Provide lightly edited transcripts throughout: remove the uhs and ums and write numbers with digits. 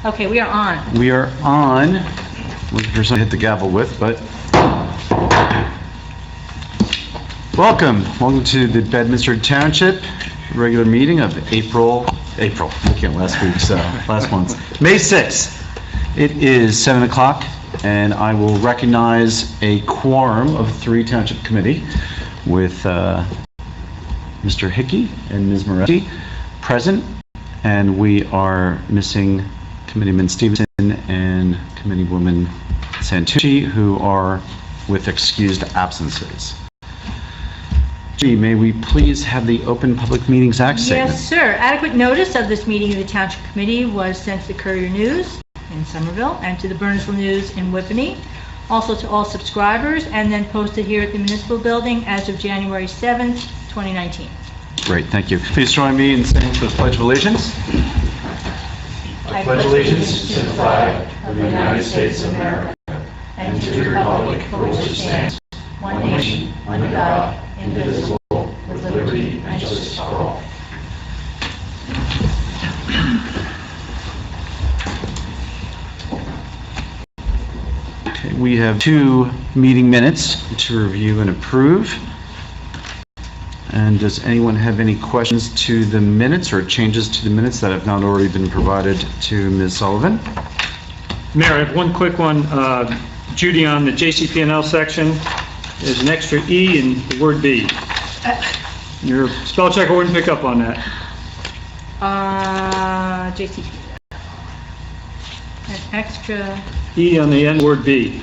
Okay, we are on. We are on. Looking for something to hit the gavel with, but welcome to the Bedminster Township regular meeting of April, looking at last month, May 6th. It is 7 o'clock, and I will recognize a quorum of 3 Township Committee with Mr. Hickey and Ms. Moretti present, and we are missing Committeeman Stevenson and Committeewoman Santucci, who are with excused absences. May we please have the Open Public Meetings Act statement? Yes, sir. Adequate notice of this meeting of the Township Committee was sent to the Courier News in Somerville and to the Burnsville News in Whippany, also to all subscribers, and then posted here at the Municipal Building as of January 7th, 2019. Great, thank you. Please join me in saying the Pledge of Allegiance. I pledge allegiance to the flag of the United States of America and to the republic for which it stands, one nation, under God, indivisible, with liberty and justice for all. Okay, we have 2 meeting minutes to review and approve. And does anyone have any questions to the minutes or changes to the minutes that have not already been provided to Ms. Sullivan? Mayor, I have one quick one. Judy, on the JCP&L section, there's an extra E in the word B. Your spell checker wouldn't pick up on that. JCP. An extra. E on the end word B.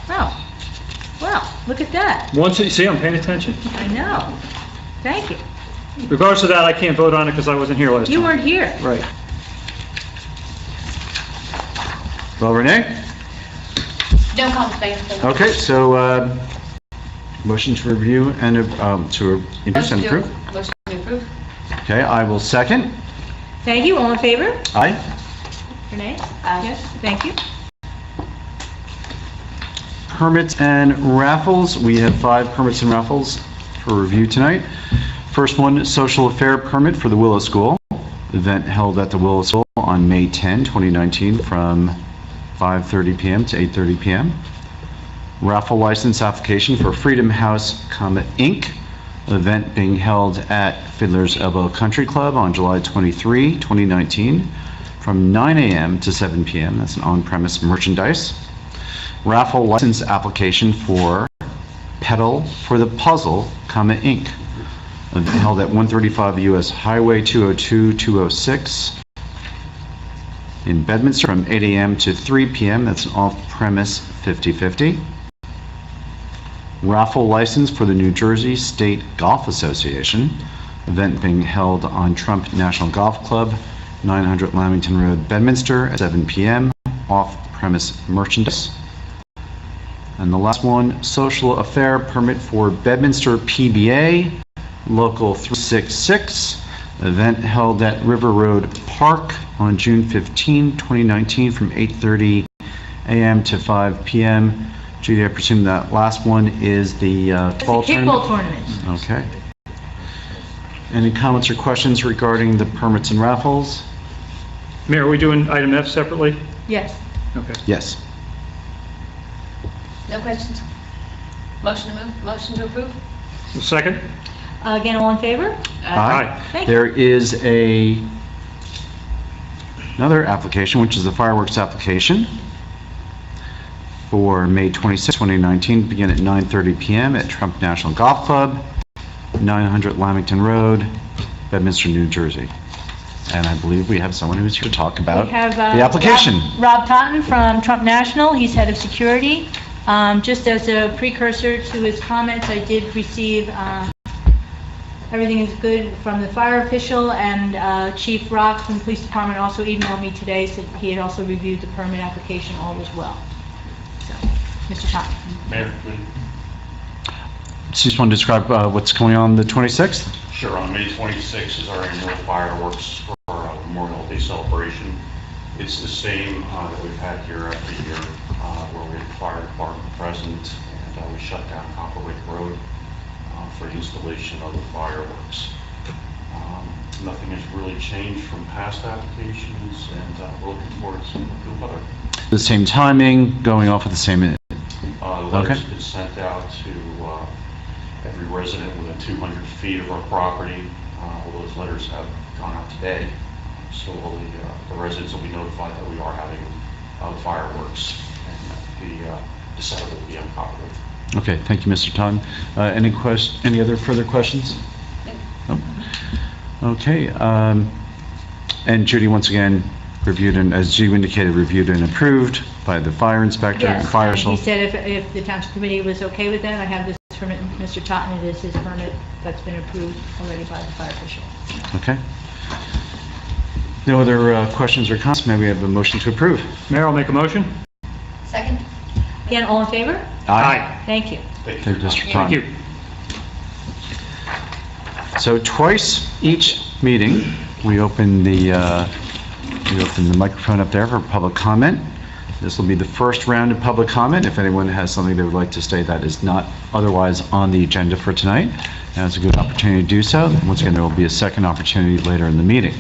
Oh, well, look at that. Once you see, I'm paying attention. I know. Thank you. Regardless of that, I can't vote on it because I wasn't here last time. You weren't here. Right. Well, Renee? No comments. Okay, so motion to review and to introduce and approve. Motion to approve. Okay, I will second. Thank you. All in favor? Aye. Renee? Aye. Yes, thank you. Permits and raffles. We have 5 permits and raffles for review tonight. First one, social affair permit for the Willow School. Event held at the Willow School on May 10, 2019 from 5:30 p.m. to 8:30 p.m. Raffle license application for Freedom House, Inc. Event being held at Fiddler's Elbow Country Club on July 23, 2019 from 9 a.m. to 7 p.m. That's an on-premise merchandise. Raffle license application for Pedal for the Puzzle, Inc. Event held at 135 U.S. Highway 202-206 in Bedminster from 8 a.m. to 3 p.m. That's an off-premise 50/50. Raffle license for the New Jersey State Golf Association. Event being held on Trump National Golf Club, 900 Lamington Road, Bedminster at 7 p.m. Off-premise merchandise. And the last one, social affair permit for Bedminster PBA, Local 366. Event held at River Road Park on June 15, 2019 from 8:30 a.m. to 5 p.m. Judy, I presume that last one is the fall kickball tournament? tournament. Okay. Any comments or questions regarding the permits and raffles? Mayor, are we doing item F separately? Yes. Okay. Yes. No questions? Motion to move? Motion to approve? Second? Again, all in favor? Aye. Thank you. There is another application, which is the fireworks application for May 26, 2019, begin at 9:30 p.m. at Trump National Golf Club, 900 Lamington Road, Bedminster, New Jersey. And I believe we have someone who's here to talk about We have the application. Rob Totten from Trump National. He's head of security. Just as a precursor to his comments, I did receive everything is good from the fire official, and Chief Rock from the police department also emailed me today, said he had also reviewed the permit application, all was well. So, Mr. Totten. Mayor, please. So you just want to describe what's going on the 26th? Sure. On May 26th is our annual fireworks for our Memorial Day celebration. It's the same that we've had here every year, where we have the fire department present, and we shut down Copperwick Road for installation of the fireworks. Nothing has really changed from past applications, and we're looking forward to good weather. The same timing, going off with the same... Letters have been sent out to every resident within 200 feet of our property. All those letters have gone out today, so all the residents will be notified that we are having fireworks, and the setup will be uncovered. Okay, thank you, Mr. Todd. Any other further questions? No? Okay, and Judy, once again, reviewed and, as you indicated, reviewed and approved by the fire inspector and Yes, fire and marshal. he said if the Township Committee was okay with that, I have this permit, Mr. Totten, it is his permit that's been approved already by the fire official. Okay. No other questions or comments? May we have a motion to approve? Mayor, I'll make a motion. Second? Again, all in favor? Thank you. Thank you, Mr. Thank Todd. you. So twice each meeting, we open the microphone up there for public comment. This will be the first round of public comment. If anyone has something they would like to say that is not otherwise on the agenda for tonight, now it's a good opportunity to do so. Once again, there will be a second opportunity later in the meeting.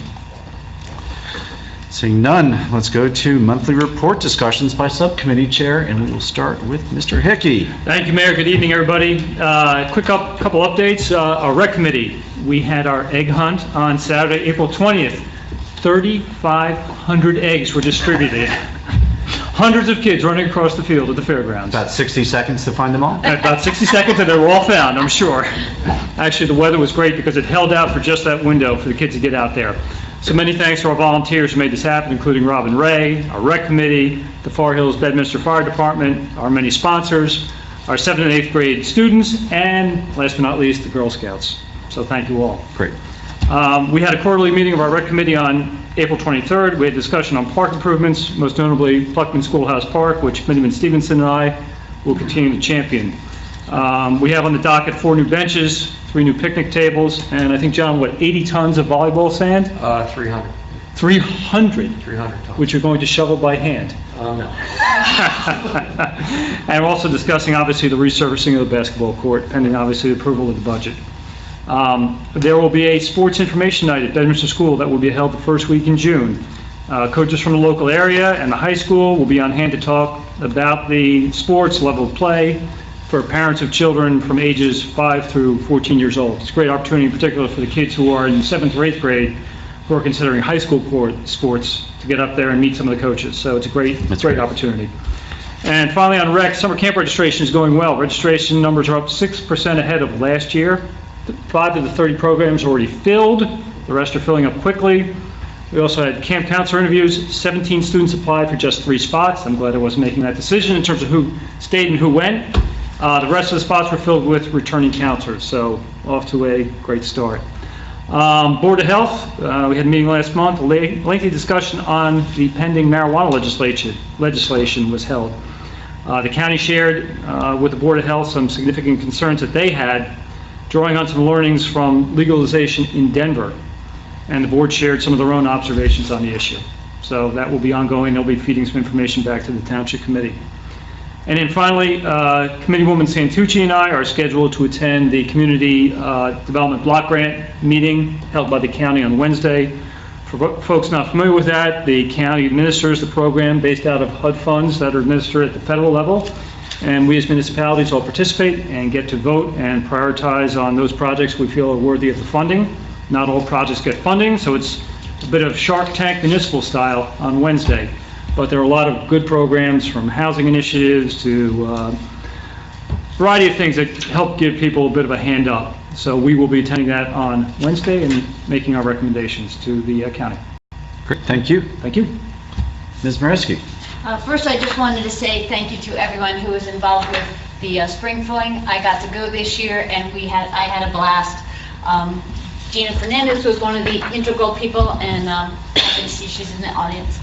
Seeing none, let's go to monthly report discussions by subcommittee chair, and we will start with Mr. Hickey. Thank you, Mayor. Good evening, everybody. Couple updates. Our rec committee, we had our egg hunt on Saturday, April 20th. 3,500 eggs were distributed. Hundreds of kids running across the field at the fairgrounds. About 60 seconds to find them all? About 60 seconds, and they were all found, I'm sure. Actually, the weather was great because it held out for just that window for the kids to get out there. So many thanks to our volunteers who made this happen, including Robin Ray, our rec committee, the Far Hills Bedminster Fire Department, our many sponsors, our 7th and 8th grade students, and last but not least, the Girl Scouts. So thank you all. Great. We had a quarterly meeting of our rec committee on April 23rd. We had discussion on park improvements, most notably Pluckman Schoolhouse Park, which Committeeman Stevenson and I will continue to champion. We have on the docket 4 new benches, 3 new picnic tables, and I think, John, 80 tons of volleyball sand? 300. 300? 300 tons. Which you're going to shovel by hand. No. And we're also discussing, obviously, the resurfacing of the basketball court, pending, obviously, the approval of the budget. There will be a sports information night at Bedminster School that will be held the first week in June. Coaches from the local area and the high school will be on hand to talk about the sports level of play for parents of children from ages 5 through 14 years old. It's a great opportunity, in particular for the kids who are in 7th or 8th grade who are considering high school sports to get up there and meet some of the coaches. So it's a great opportunity. And finally, on rec, summer camp registration is going well. Registration numbers are up 6% ahead of last year. 5 of the 30 programs are already filled. The rest are filling up quickly. We also had camp counselor interviews. 17 students applied for just 3 spots. I'm glad I wasn't making that decision in terms of who stayed and who went. The rest of the spots were filled with returning counselors, so off to a great start. Board of Health, we had a meeting last month. A lengthy discussion on the pending marijuana legislation was held. The county shared with the Board of Health some significant concerns that they had, drawing on some learnings from legalization in Denver. And the board shared some of their own observations on the issue. So that will be ongoing. They'll be feeding some information back to the Township Committee. And then finally, Committeewoman Santucci and I are scheduled to attend the Community Development Block Grant meeting held by the county on Wednesday. For folks not familiar with that, the county administers the program based out of HUD funds that are administered at the federal level. And we as municipalities all participate and get to vote and prioritize on those projects we feel are worthy of the funding. Not all projects get funding, so it's a bit of Shark Tank municipal style on Wednesday. But there are a lot of good programs, from housing initiatives to a variety of things that help give people a bit of a hand up. So we will be attending that on Wednesday and making our recommendations to the county. Great, thank you. Thank you. Ms. Mareski. First, I just wanted to say thank you to everyone who was involved with the spring filling. I got to go this year, and I had a blast. Gina Fernandez was one of the integral people, and I can see she's in the audience.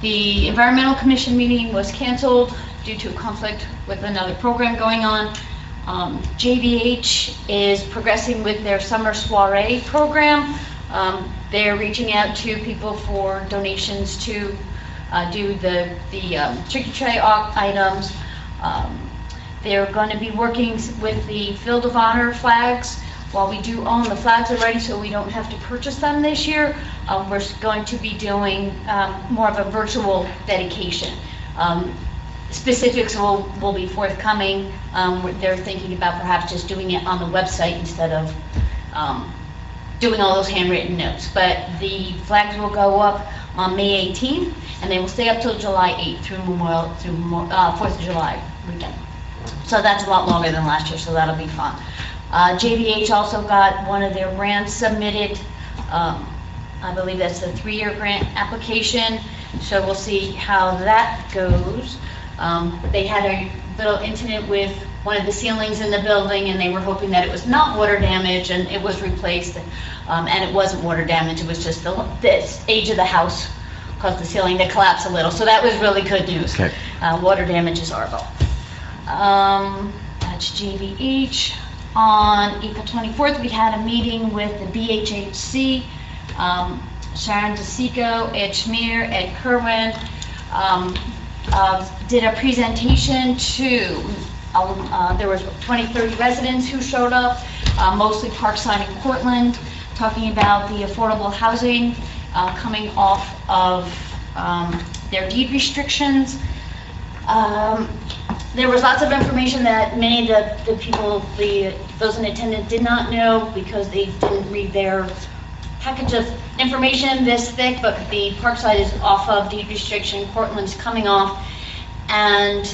The Environmental Commission meeting was canceled due to a conflict with another program going on. JVH is progressing with their summer soiree program. They're reaching out to people for donations to do the tricky tray items. They're going to be working with the Field of Honor flags while we do own the flags already, so we don't have to purchase them this year, we're going to be doing more of a virtual dedication. Specifics will be forthcoming. They're thinking about perhaps just doing it on the website instead of doing all those handwritten notes. But the flags will go up on May 18th, and they will stay up till July 8th through 4th of July weekend. So that's a lot longer than last year, so that'll be fun. JVH also got one of their grants submitted. I believe that's the 3-year grant application, so we'll see how that goes. They had a little incident with one of the ceilings in the building, and they were hoping that it was not water damage, and it was replaced, and it wasn't water damage. It was just the age of the house caused the ceiling to collapse a little, so that was really good news. Okay. Water damage is horrible. That's JVH. On April 24th, we had a meeting with the BHHC, Sharon DeSico, Ed Schmier, Ed Kerwin, did a presentation to, there was 20-30 residents who showed up, mostly Parkside and Cortland, talking about the affordable housing coming off of their deed restrictions. There was lots of information that many of the people, those in attendance did not know because they didn't read their package of information this thick, but the Parkside is off of deed restriction, Cortland's coming off, and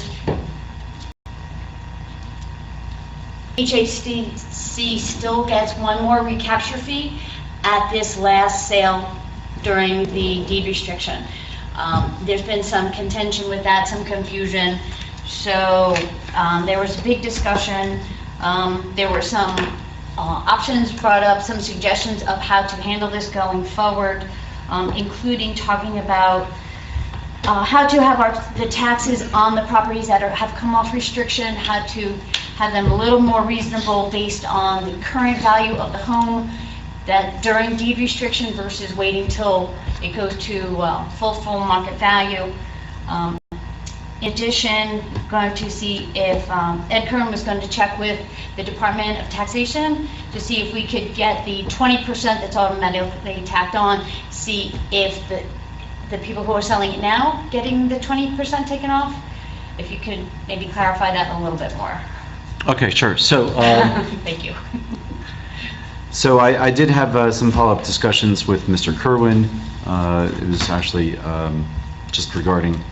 HHC still gets one more recapture fee at this last sale during the deed restriction. There's been some contention with that, some confusion. So there was a big discussion. There were some options brought up, some suggestions of how to handle this going forward, including talking about how to have the taxes on the properties that have come off restriction, how to have them a little more reasonable based on the current value of the home that during deed restriction versus waiting till it goes to full market value. In addition, going to see if Ed Kern was going to check with the Department of Taxation to see if we could get the 20% that's automatically tacked on, see if the people who are selling it now getting the 20% taken off. If you could maybe clarify that a little bit more. Okay, sure. So, Thank you. so I did have some follow-up discussions with Mr. Kerwin. It was actually just regarding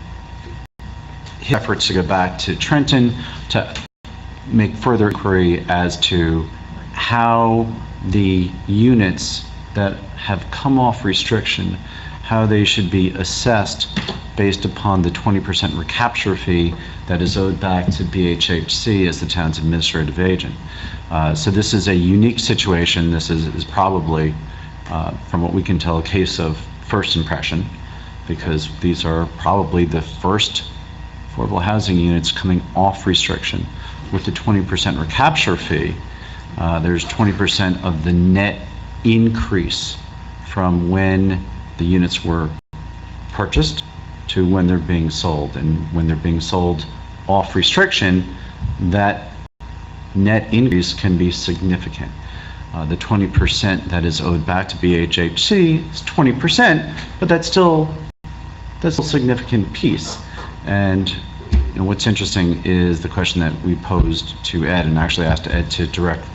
his efforts to go back to Trenton to make further inquiry as to how the units that have come off restriction, how they should be assessed based upon the 20% recapture fee that is owed back to BHHC as the town's administrative agent. So this is a unique situation. This is probably, from what we can tell, a case of first impression, because these are probably the first affordable housing units coming off restriction. With the 20% recapture fee, there's 20% of the net increase from when the units were purchased to when they're being sold. And when they're being sold off restriction, that net increase can be significant. The 20% that is owed back to BHHC is 20%, but that's still a significant piece. And what's interesting is the question that we posed to Ed, and actually asked Ed to direct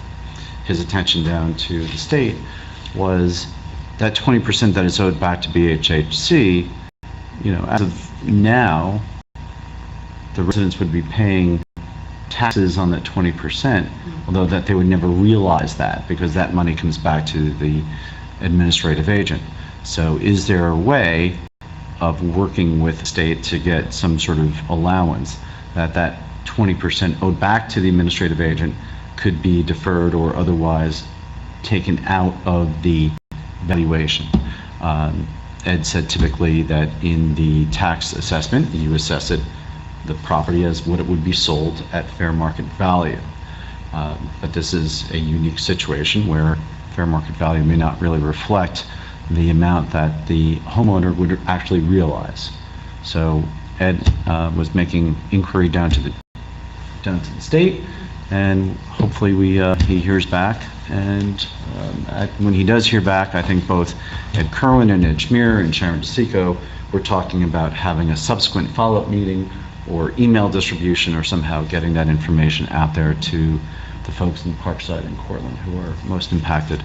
his attention down to the state, was that 20% that is owed back to BHHC, as of now, the residents would be paying taxes on that 20%, although that they would never realize that because that money comes back to the administrative agent. So is there a way of working with the state to get some sort of allowance that 20% owed back to the administrative agent could be deferred or otherwise taken out of the valuation? Ed said typically that in the tax assessment, you assess the property as what it would be sold at fair market value. But this is a unique situation where fair market value may not really reflect the amount that the homeowner would actually realize. So Ed was making inquiry down to the state, and hopefully he hears back. And when he does hear back, I think both Ed Kerwin and Ed Schmier and Sharon DeSico were talking about having a subsequent follow-up meeting or email distribution or somehow getting that information out there to the folks in Parkside and Cortland who are most impacted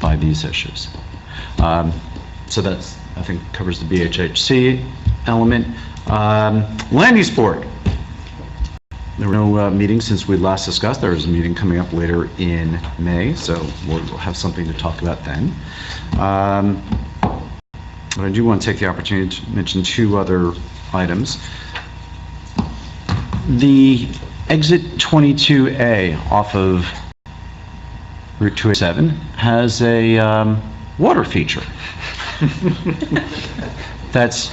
by these issues. So that's, I think, covers the BHHC element. Land use board. There were no meetings since we last discussed. There is a meeting coming up later in May, so we'll have something to talk about then. But I do want to take the opportunity to mention two other items. The exit 22A off of Route 287 has a water feature that's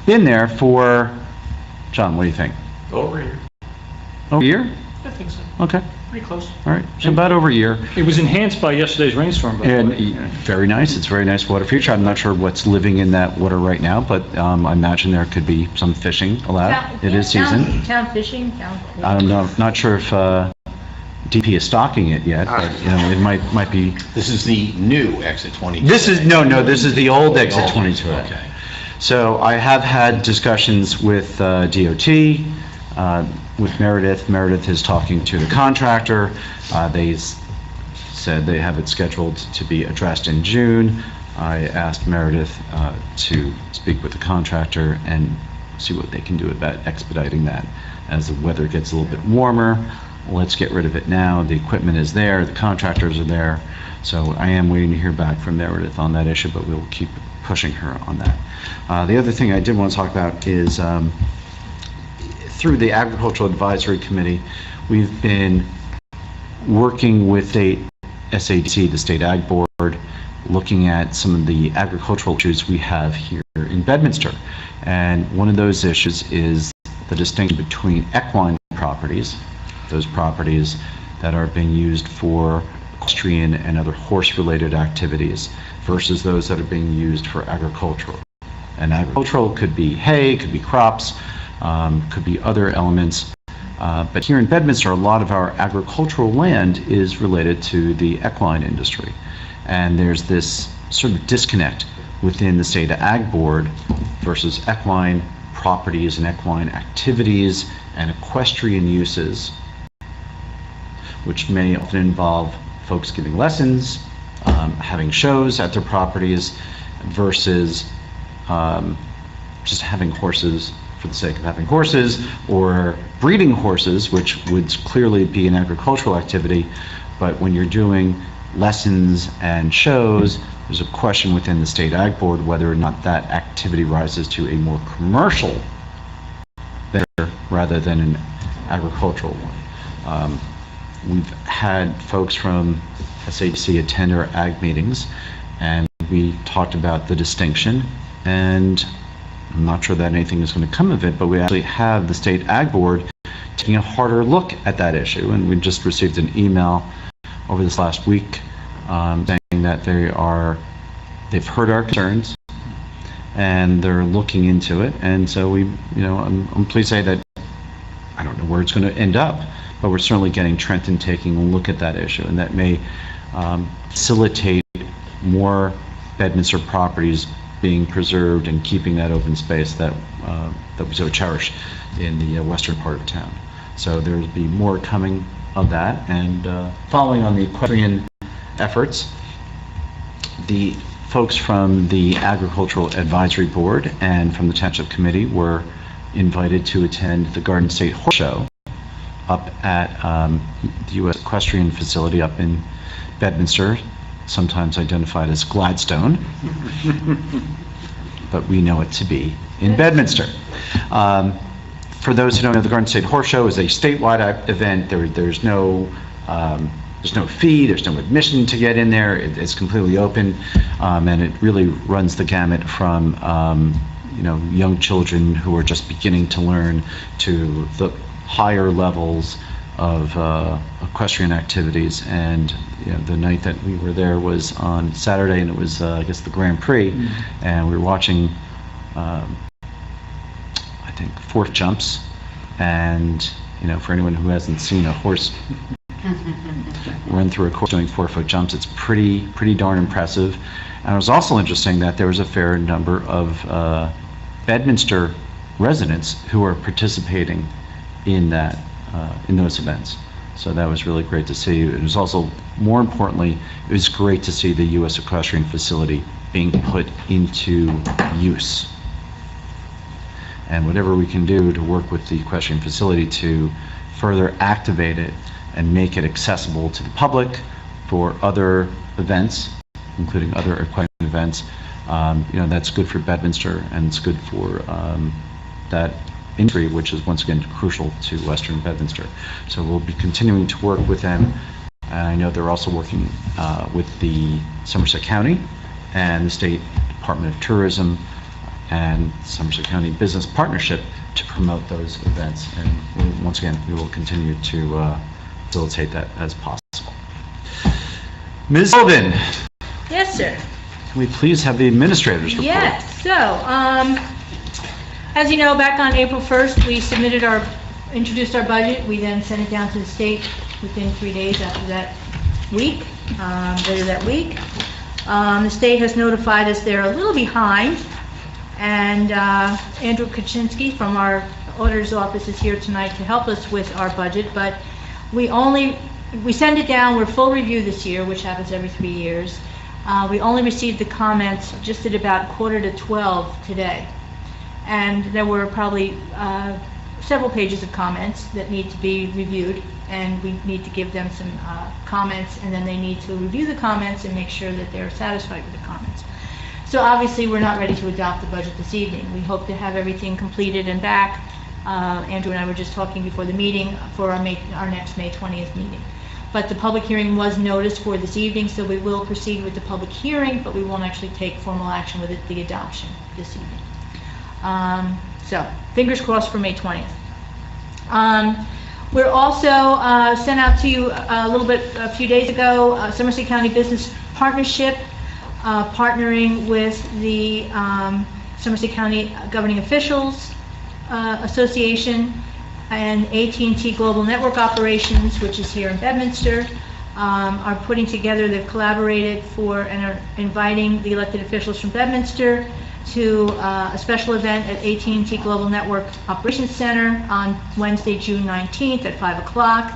been there for, John, what do you think? Over here. Over a year? I think so. Okay, Pretty close. all right, so about over a year. It was enhanced by yesterday's rainstorm, by the And way. very nice, it's a very nice water feature. I'm not sure what's living in that water right now, but I imagine there could be some fishing allowed. It is season. Town fishing, town. I'm not sure if DP is stocking it yet, but it might be. This is the new exit 22. This is, no, this is the old exit 22. Okay. So I have had discussions with DOT, with Meredith. Meredith is talking to the contractor. They said they have it scheduled to be addressed in June. I asked Meredith to speak with the contractor and see what they can do about expediting that. As the weather gets a little bit warmer, let's get rid of it now. The equipment is there, the contractors are there. So I am waiting to hear back from Meredith on that issue, but we'll keep pushing her on that. The other thing I did want to talk about is through the Agricultural Advisory Committee, we've been working with state SADC, the State Ag Board, looking at some of the agricultural issues we have here in Bedminster. And one of those issues is the distinction between equine properties, those properties that are being used for equestrian and other horse-related activities, versus those that are being used for agricultural. And agricultural could be hay, could be crops, could be other elements. But here in Bedminster, a lot of our agricultural land is related to the equine industry. And there's this sort of disconnect within the State Ag Board versus equine properties and equine activities and equestrian uses, which may often involve folks giving lessons, having shows at their properties, versus just having horses for the sake of having horses, or breeding horses, which would clearly be an agricultural activity. But when you're doing lessons and shows, there's a question within the State Ag Board whether or not that activity rises to a more commercial rather than an agricultural one. We've had folks from SADC attend our ag meetings, and we talked about the distinction, and I'm not sure that anything is going to come of it, but we actually have the State Ag Board taking a harder look at that issue. And we just received an email over this last week saying that they've heard our concerns and they're looking into it. And so I'm pleased to say that I don't know where it's going to end up, but we're certainly getting Trenton taking a look at that issue, and that may facilitate more Bedminster properties being preserved and keeping that open space that we so cherish in the western part of town. So there'll be more coming of that. And following on the equestrian efforts, the folks from the Agricultural Advisory Board and from the Township Committee were invited to attend the Garden State Horse Show up at the U.S. Equestrian Facility up in Bedminster, sometimes identified as Gladstone, but we know it to be in Bedminster. For those who don't know, the Garden State Horse Show is a statewide event. There's no fee, there's no admission to get in there. It's completely open, and it really runs the gamut from young children who are just beginning to learn to the higher levels of equestrian activities. And the night that we were there was on Saturday, and it was I guess the Grand Prix, and we were watching I think 4 jumps. And for anyone who hasn't seen a horse run through a course doing 4-foot jumps. It's pretty darn impressive. And it was also interesting that there was a fair number of Bedminster residents who are participating in that, in those events. So that was really great to see. It was also, more importantly, it was great to see the U.S. Equestrian Facility being put into use. And whatever we can do to work with the equestrian facility to further activate it and make it accessible to the public for other events, including other equestrian events, you know, that's good for Bedminster, and it's good for that industry, which is once again crucial to Western Bedminster. So we'll be continuing to work with them, and I know they're also working with the Somerset County and the State Department of Tourism and Somerset County Business Partnership to promote those events. And once again, we will continue to facilitate that as possible. Ms. Sullivan, Yes, sir. can we please have the administrator's report? Yes, so, as you know, back on April 1st, we introduced our budget. We then sent it down to the state within 3 days after that week, later that week. The state has notified us they're a little behind, and Andrew Kaczynski from our auditor's office is here tonight to help us with our budget, but we send it down, we're full review this year, which happens every 3 years. We only received the comments just at about 11:45 today. And there were probably several pages of comments that need to be reviewed, and we need to give them some comments, and then they need to review the comments and make sure that they're satisfied with the comments. So obviously, we're not ready to adopt the budget this evening. We hope to have everything completed and back. Andrew and I were just talking before the meeting for our next May 20th meeting. But the public hearing was noticed for this evening, so we will proceed with the public hearing, but we won't actually take formal action with the adoption this evening. So, fingers crossed for May 20th. We're also sent out to you a few days ago, Somerset County Business Partnership, partnering with the Somerset County Governing Officials Association and AT&T Global Network Operations, which is here in Bedminster, are putting together, they've collaborated and are inviting the elected officials from Bedminster to a special event at AT&T Global Network Operations Center on Wednesday, June 19th at 5 o'clock.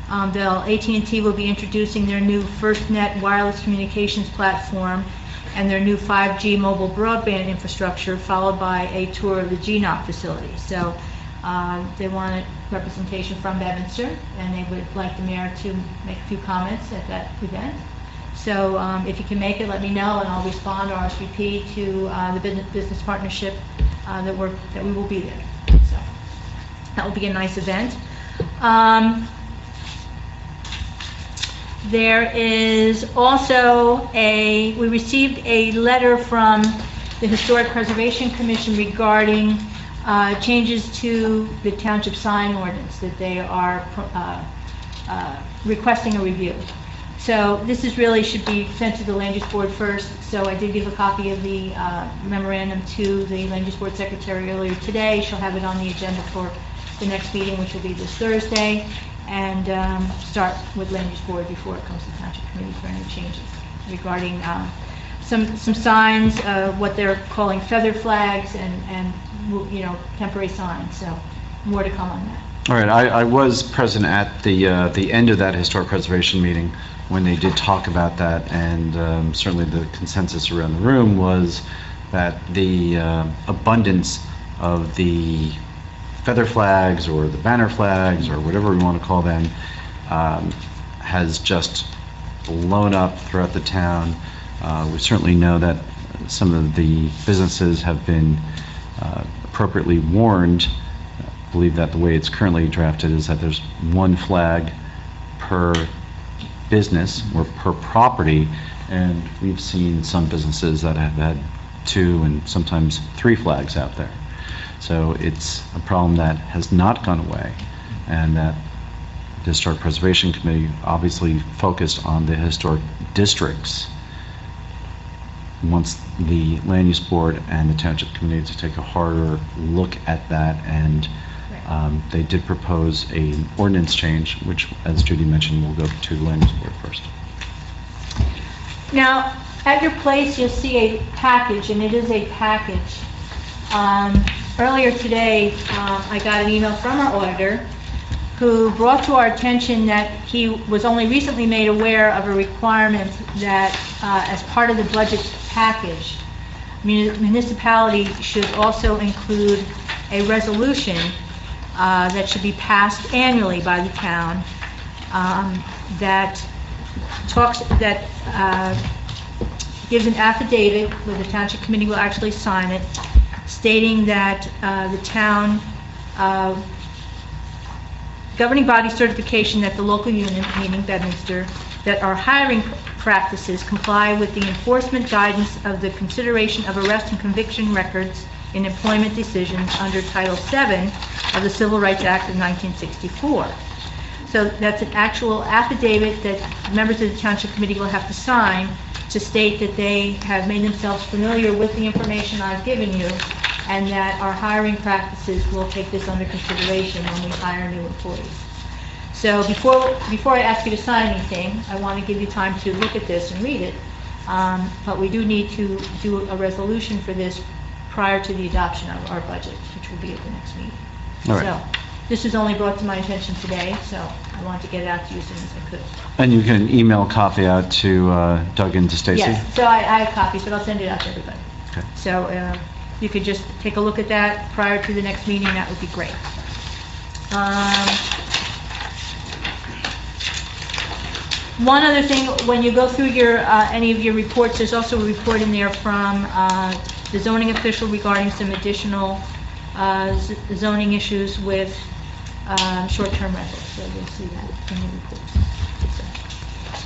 AT&T will be introducing their new FirstNet wireless communications platform and their new 5G mobile broadband infrastructure, followed by a tour of the GNOC facility. So they want representation from Bedminster, and they would like the mayor to make a few comments at that event. So if you can make it, let me know, and I'll respond RSVP to the business partnership that we will be there. So that will be a nice event. There is also we received a letter from the Historic Preservation Commission regarding changes to the township sign ordinance that they are requesting a review. So this should be sent to the Land Use Board first. So I did give a copy of the memorandum to the Land Use Board Secretary earlier today. She'll have it on the agenda for the next meeting, which will be this Thursday, and start with Land Use Board before it comes to the Township Committee for any changes regarding some signs, what they're calling feather flags, and temporary signs. So more to come on that. All right, I was present at the end of that historic preservation meeting when they did talk about that, and certainly the consensus around the room was that the abundance of the feather flags or the banner flags or whatever we want to call them has just blown up throughout the town. We certainly know that some of the businesses have been appropriately warned. I believe that the way it's currently drafted is that there's one flag per business or per property, and we've seen some businesses that have had 2 and sometimes 3 flags out there. So it's a problem that has not gone away, and that the Historic Preservation Committee obviously focused on the historic districts. Wants the Land Use Board and the Township Committee to take a harder look at that and They did propose an ordinance change, which, as Judy mentioned, will go to the land use board first. Now, at your place, you'll see a package, and it is a package. Earlier today, I got an email from our auditor who brought to our attention that he was only recently made aware of a requirement that, as part of the budget package, municipality should also include a resolution that should be passed annually by the town that gives an affidavit where the Township Committee will actually sign it, stating that the town governing body certification that the local union, meaning Bedminster, that our hiring practices comply with the enforcement guidance of the consideration of arrest and conviction records in employment decisions under Title VII of the Civil Rights Act of 1964. So that's an actual affidavit that members of the Township Committee will have to sign to state that they have made themselves familiar with the information I've given you, and that our hiring practices will take this under consideration when we hire new employees. So before I ask you to sign anything, I want to give you time to look at this and read it. But we do need to do a resolution for this prior to the adoption of our budget, which will be at the next meeting. All right. So this was only brought to my attention today, so I wanted to get it out to you as soon as I could. And you can email a copy out to Doug and to Stacy? Yes, so I have copies, but I'll send it out to everybody. Okay. So you could just take a look at that prior to the next meeting, that would be great. One other thing, when you go through your any of your reports, there's also a report in there from the zoning official regarding some additional zoning issues with short-term rentals. So you'll see that in the reports. So,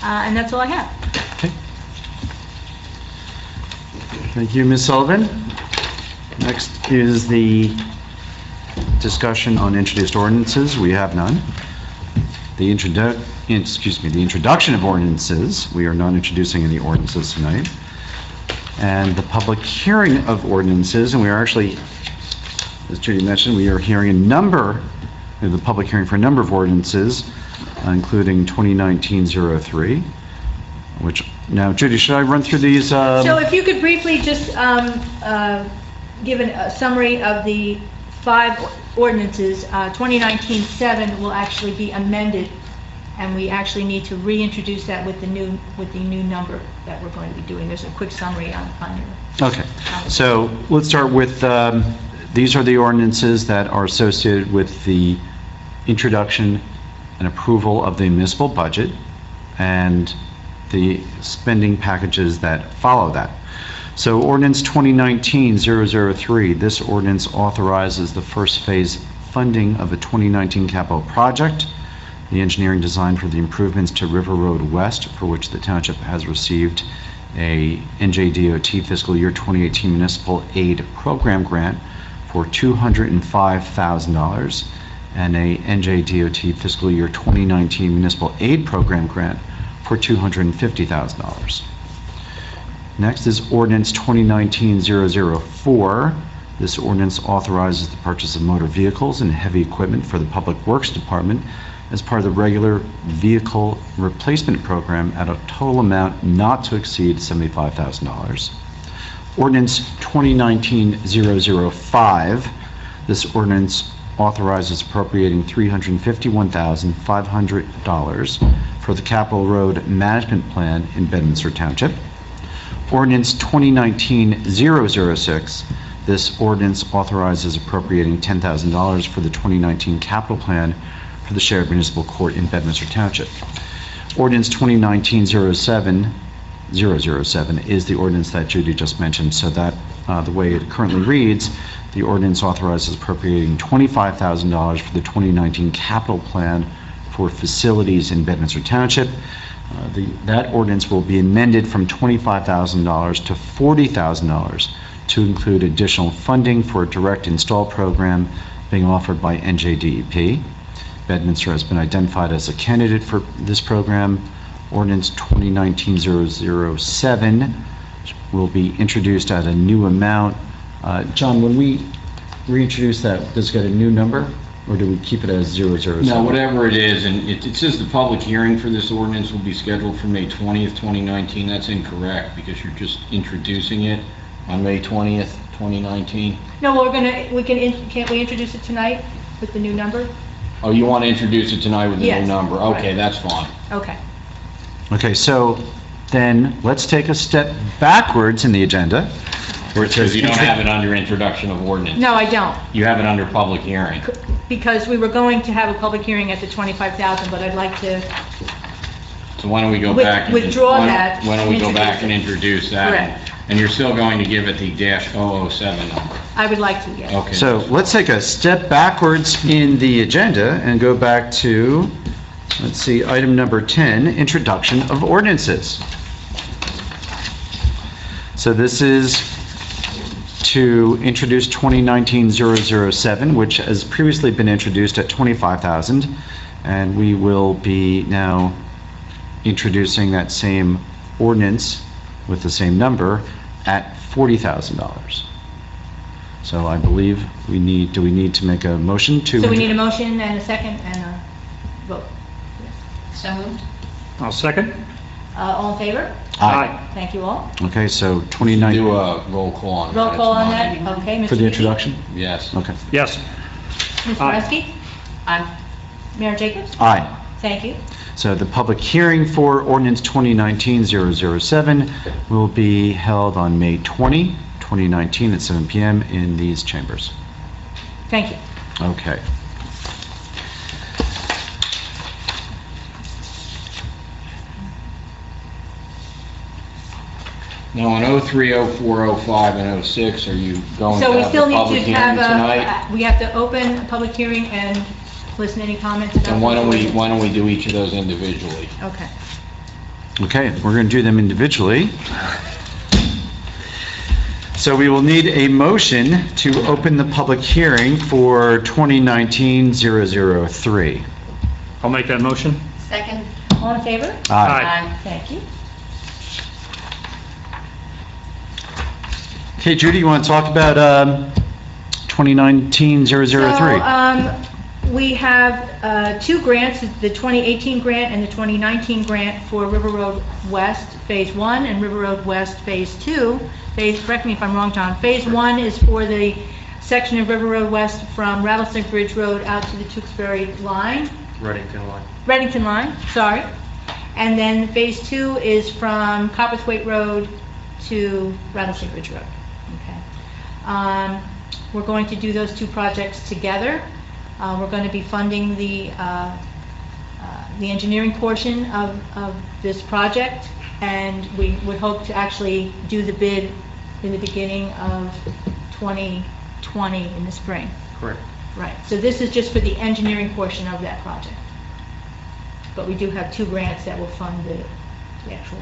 and that's all I have. Okay. Thank you, Ms. Sullivan. Next is the discussion on introduced ordinances. We have none. The introduction of ordinances. We are not introducing any ordinances tonight. And the public hearing of ordinances, and we are actually, as Judy mentioned, we are hearing the public hearing for a number of ordinances, including 2019-03, which, now, Judy, should I run through these? So if you could briefly just give a summary of the 5 ordinances. 2019-7 will actually be amended, and we actually need to reintroduce that with the new number that we're going to be doing. There's a quick summary on your... Okay, so let's start with, these are the ordinances that are associated with the introduction and approval of the municipal budget and the spending packages that follow that. So ordinance 2019-003, this ordinance authorizes the first phase funding of a 2019 capital project, the engineering design for the improvements to River Road West, for which the township has received a NJDOT fiscal year 2018 municipal aid program grant for $205,000 and a NJDOT fiscal year 2019 municipal aid program grant for $250,000. Next is ordinance 2019-004. This ordinance authorizes the purchase of motor vehicles and heavy equipment for the Public Works Department as part of the regular vehicle replacement program at a total amount not to exceed $75,000. Ordinance 2019-005. This ordinance authorizes appropriating $351,500 for the Capital Road Management Plan in Bedminster Township. Ordinance 2019-006. This ordinance authorizes appropriating $10,000 for the 2019 capital plan for the shared municipal court in Bedminster Township. Ordinance 2019-007 is the ordinance that Judy just mentioned, so that the way it currently reads, the ordinance authorizes appropriating $25,000 for the 2019 capital plan for facilities in Bedminster Township. That ordinance will be amended from $25,000 to $40,000 to include additional funding for a direct install program being offered by NJDEP. Bedminster has been identified as a candidate for this program. Ordinance 2019-007 will be introduced at a new amount. John, when we reintroduce that, does it get a new number? Or do we keep it as 007? No, whatever it is, and it says the public hearing for this ordinance will be scheduled for May 20th, 2019. That's incorrect, because you're just introducing it on May 20th, 2019. No, can't we introduce it tonight with the new number? Oh, you want to introduce it tonight with the Yes, new number? Okay, right. that's fine. Okay. Okay, so then let's take a step backwards in the agenda, where it says... Because you don't have it under introduction of ordinance. No, I don't, You have it under public hearing. because we were going to have a public hearing at the 25,000, but I'd like to, So why don't we go back and... Withdraw that Why don't we go and back and introduce introduce that? Correct. And you're still going to give it the -007 number? I would like to, yes. Okay. So let's take a step backwards in the agenda and go back to, let's see, item number 10, introduction of ordinances. So this is to introduce 2019-007, which has previously been introduced at 25,000, and we will be now introducing that same ordinance with the same number at $40,000. So I believe do we need to make a motion to... So we need a motion and a second and a vote. So moved. I'll second. All in favor? Aye. Thank you all. Okay, so 29... Do a roll call on that. Roll call on It's that, mine. okay. Mr. For the Dickey? introduction? Yes. Okay. Yes. Mr. Aye. Reski? Aye. Mayor Jacobs? Aye. Thank you. So the public hearing for ordinance 2019-007 will be held on May 20, 2019 at 7 p.m. in these chambers. Thank you. Okay. Now, on 03, 04, 05, and 06, are you going to So we have still the need public to hearing tonight? have, we have to open a public hearing and listen to any comments about... And why don't the we do each of those individually? Okay. Okay, we're going to do them individually. So we will need a motion to open the public hearing for 2019-003. I'll make that motion. Second. All in favor? Aye. Thank you. Okay, Judy, you want to talk about 2019-003? We have two grants, the 2018 grant and the 2019 grant for River Road West Phase 1 and River Road West Phase 2. Correct me if I'm wrong, John. Phase 1 is for the section of River Road West from Rattlesnake Bridge Road out to the Tewksbury line. Reddington line, sorry. And then Phase 2 is from Copperthwaite Road to Rattlesnake Ridge Road. Okay. We're going to do those two projects together. We're going to be funding the engineering portion of this project, and we would hope to actually do the bid in the beginning of 2020 in the spring. Correct. Right, so this is just for the engineering portion of that project. But we do have two grants that will fund the actual,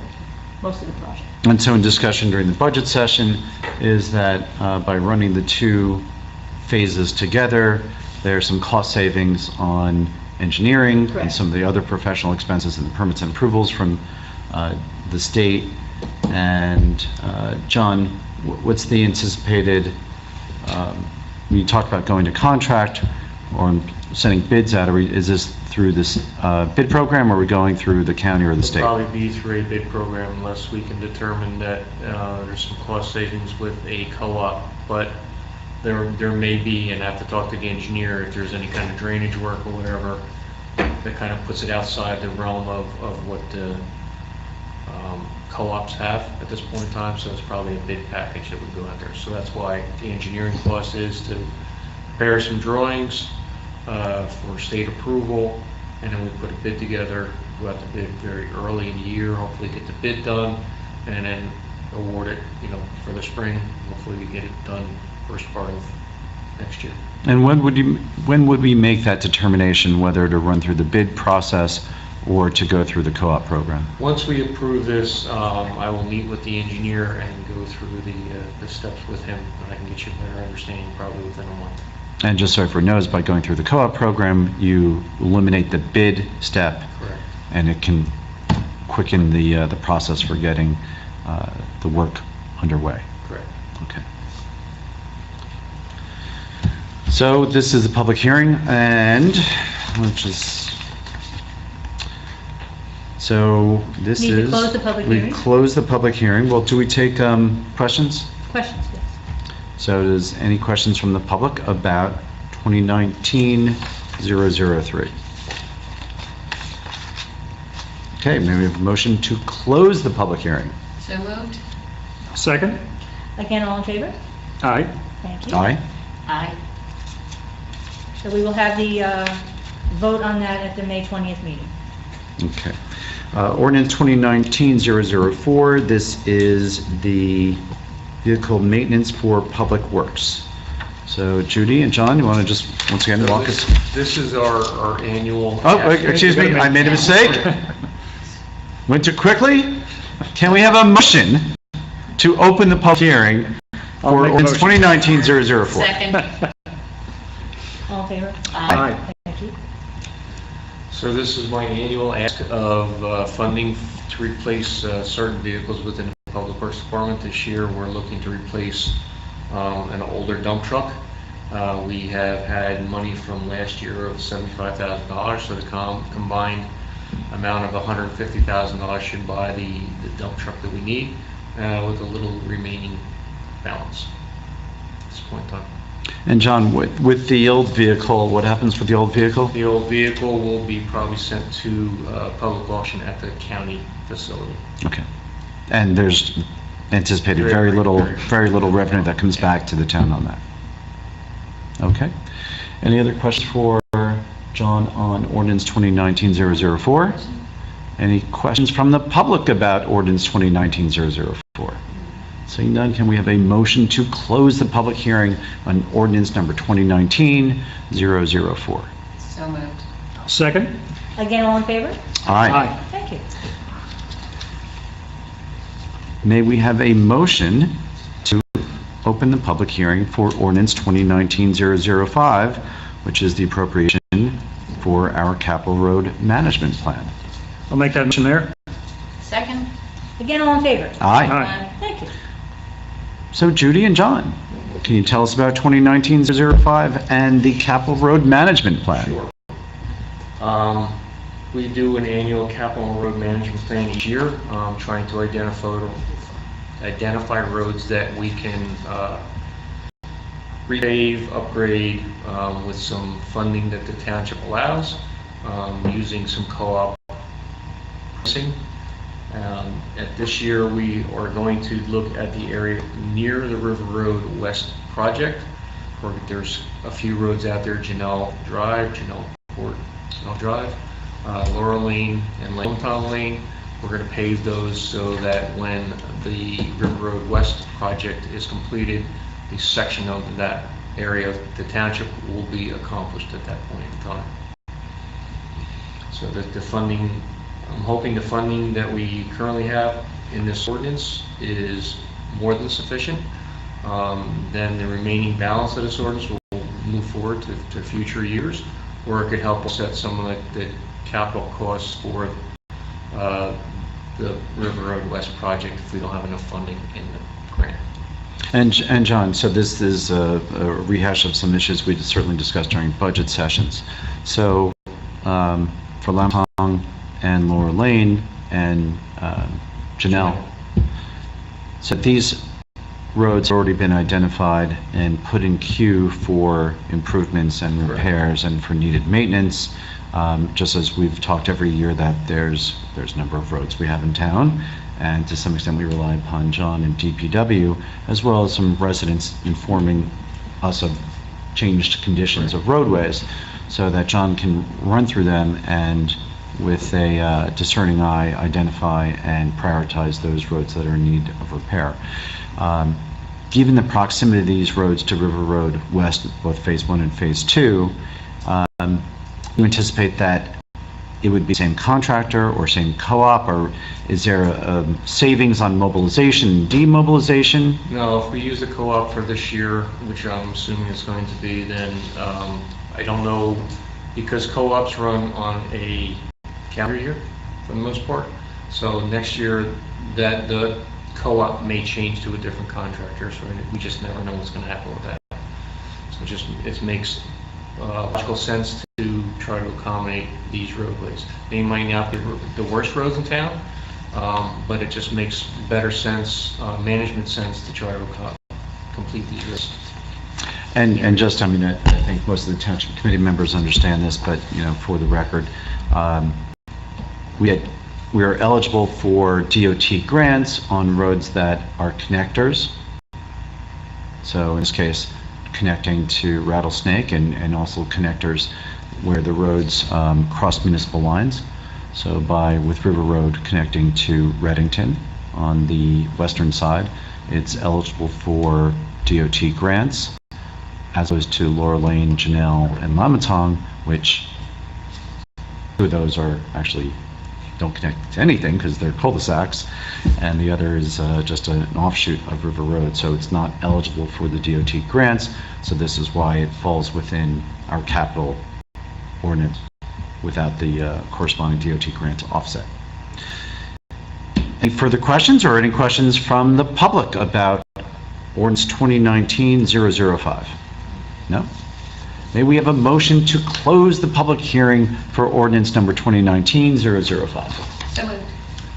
most of the project. And so in discussion during the budget session is that by running the two phases together, there are some cost savings on engineering and Correct. some of the other professional expenses and the permits and approvals from the state. And John, what's the anticipated, you talked about going to contract or sending bids out, is this through this bid program, or are we going through the county or the state? Probably be through a bid program unless we can determine that there's some cost savings with a co-op, but there may be, and I have to talk to the engineer, if there's any kind of drainage work or whatever, that kind of puts it outside the realm of what the co-ops have at this point in time, so it's probably a bid package that would go out there. So that's why the engineering cost is to prepare some drawings for state approval, and then we put a bid together, go out to bid very early in the year, hopefully get the bid done, and then award it, for the spring. Hopefully we get it done first part of next year. And when would we make that determination whether to run through the bid process or to go through the co-op program? Once we approve this, I will meet with the engineer and go through the steps with him, and I can get you a better understanding probably within a month. And just so everyone knows, by going through the co-op program, you eliminate the bid step. Correct. And it can quicken the process for getting the work underway. Correct. Okay. So this is a public hearing, and so this Need to is... close the public We hearing. close the public hearing. Well, do we take questions? Questions, yes. So does any questions from the public about 2019-003? Okay, may we have a motion to close the public hearing? So moved? Second? Again, all in favor? Aye. Thank you. Aye. Aye. So we will have the vote on that at the May 20th meeting. Okay. Ordinance 2019-004, this is the vehicle maintenance for public works. So Judy and John, you want to just, once again, walk us? This is our annual... Oh, wait, excuse me, I made a mistake. Went too quickly? Can we have a motion to open the public hearing I'll for make a ordinance motion. 2019-004? Second? All in favor? Aye. Thank you. So this is my annual ask of funding to replace certain vehicles within the Public Works Department. This year, we're looking to replace an older dump truck. We have had money from last year of $75,000, so the combined amount of $150,000 should buy the dump truck that we need, with a little remaining balance at this point in time. And John, with the old vehicle, what happens with the old vehicle? The old vehicle will be probably sent to public auction at the county facility. Okay. And there's anticipated very little revenue that comes back to the town on that. Okay. Any other questions for John on ordinance 2019-004? Any questions from the public about ordinance 2019-004? Seeing none, can we have a motion to close the public hearing on ordinance number 2019-004? So moved. Second? Again, all in favor? Aye. Thank you. May we have a motion to open the public hearing for ordinance 2019-005, which is the appropriation for our capital road management plan? I'll make that motion, Mayor. Second? Again, all in favor? Aye. Aye. Thank you. So Judy and John, can you tell us about 2019-005 and the capital road management plan? Sure. We do an annual capital road management plan each year, trying to identify roads that we can repave, upgrade with some funding that the township allows, using some co-op pricing. At this year, we are going to look at the area near the River Road West project, where there's a few roads out there, Janelle Drive, Janelle Drive, Laurel Lane, and Hometown Lane. We're going to pave those so that when the River Road West project is completed, the section of that area of the township will be accomplished at that point in time. So that the funding, I'm hoping the funding that we currently have in this ordinance is more than sufficient. Then the remaining balance of this ordinance will move forward to future years, or it could help us set some of the capital costs for the River Road West project if we don't have enough funding in the grant. And John, so this is a rehash of some issues we certainly discussed during budget sessions. So for Lampong and Laura Lane and Janelle, so these roads have already been identified and put in queue for improvements and repairs and for needed maintenance, just as we've talked every year that there's a number of roads we have in town, and to some extent we rely upon John and DPW, as well as some residents informing us of changed conditions of roadways, so that John can run through them and with a discerning eye identify and prioritize those roads that are in need of repair. Given the proximity of these roads to River Road West, both Phase 1 and Phase 2, you anticipate that it would be same contractor or same co-op, or is there a savings on mobilization, demobilization? No, if we use the co-op for this year, which I'm assuming it's going to be, then I don't know, because co-ops run on a calendar year for the most part. So next year, that the co-op may change to a different contractor, so we just never know what's going to happen with that. It makes logical sense to try to accommodate these roadways. They might not be the worst roads in town, but it just makes better sense, management sense, to try to complete these roads. And just, I mean, I think most of the Township Committee members understand this, but, you know, for the record, we are eligible for DOT grants on roads that are connectors. So in this case, connecting to Rattlesnake and also connectors where the roads cross municipal lines. So with River Road connecting to Reddington on the western side, it's eligible for DOT grants, as opposed to Laura Lane, Janelle, and Lamatong, which two of those are actually don't connect to anything because they're cul-de-sacs, and the other is just an offshoot of River Road, so it's not eligible for the DOT grants. So this is why it falls within our capital ordinance without the corresponding DOT grant offset. Any further questions or any questions from the public about ordinance 2019-005? No? May we have a motion to close the public hearing for ordinance number 2019-005? So moved.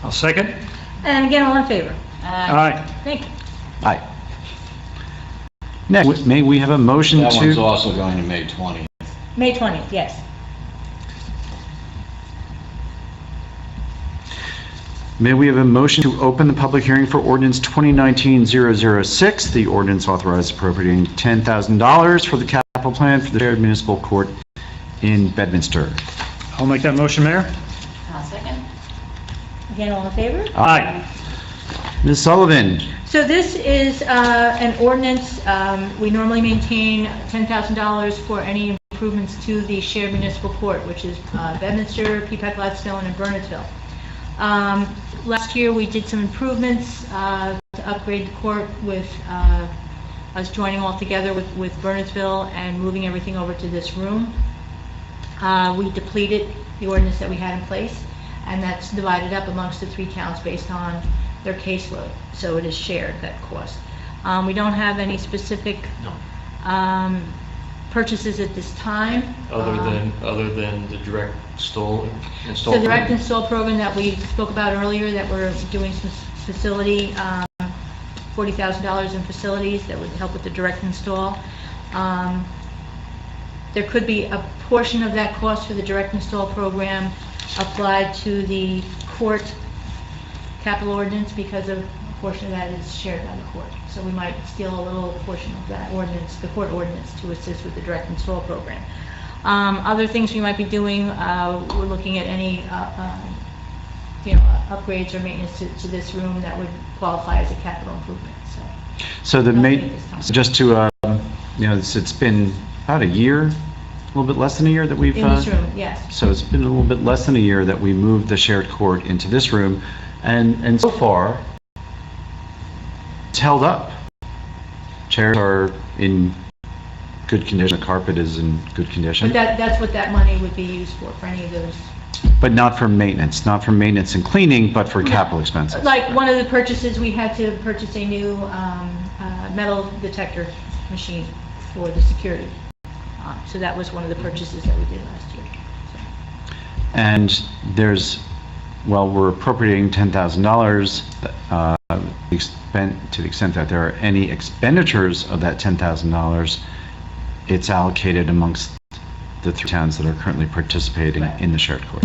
I'll second. And again, all in favor? Aye. Thank you. Aye. Next, may we have a motion That one's to... also going to May 20th. May 20th, yes. May we have a motion to open the public hearing for ordinance 2019-006, the ordinance authorized appropriating $10,000 for the capital plan for the shared municipal court in Bedminster. I'll make that motion, Mayor. I'll second. Again, all in favor? Aye. Ms. Sullivan, So this is an ordinance, we normally maintain $10,000 for any improvements to the shared municipal court, which is Bedminster, Peapack, Gladstone, and Burnettville. Last year, we did some improvements to upgrade the court with us joining all together with Burnettville and moving everything over to this room. We depleted the ordinance that we had in place, and that's divided up amongst the three towns based on their caseload, so it is shared, that cost. We don't have any specific purchases at this time. Other than the direct install. So the direct install program that we spoke about earlier, that we're doing some facility, $40,000 in facilities that would help with the direct install. There could be a portion of that cost for the direct install program applied to the court capital ordinance, because a portion of that is shared by the court. So we might steal a little portion of that ordinance, the court ordinance, to assist with the direct install program. Other things we might be doing, we're looking at any upgrades or maintenance to this room that would qualify as a capital improvement. so just to, it's been about a year, a little bit less than a year that we've... In this room, yes. So it's been a little bit less than a year that we moved the shared court into this room, and so far, it's held up. Chairs are in good condition, the carpet is in good condition. But that's what that money would be used for any of those. But not for maintenance and cleaning, but for capital expenses. Like one of the purchases, we had to purchase a new metal detector machine for the security. So that was one of the purchases that we did last year. And we're appropriating $10,000 to the extent that there are any expenditures of that $10,000, it's allocated amongst the three towns that are currently participating in the shared court.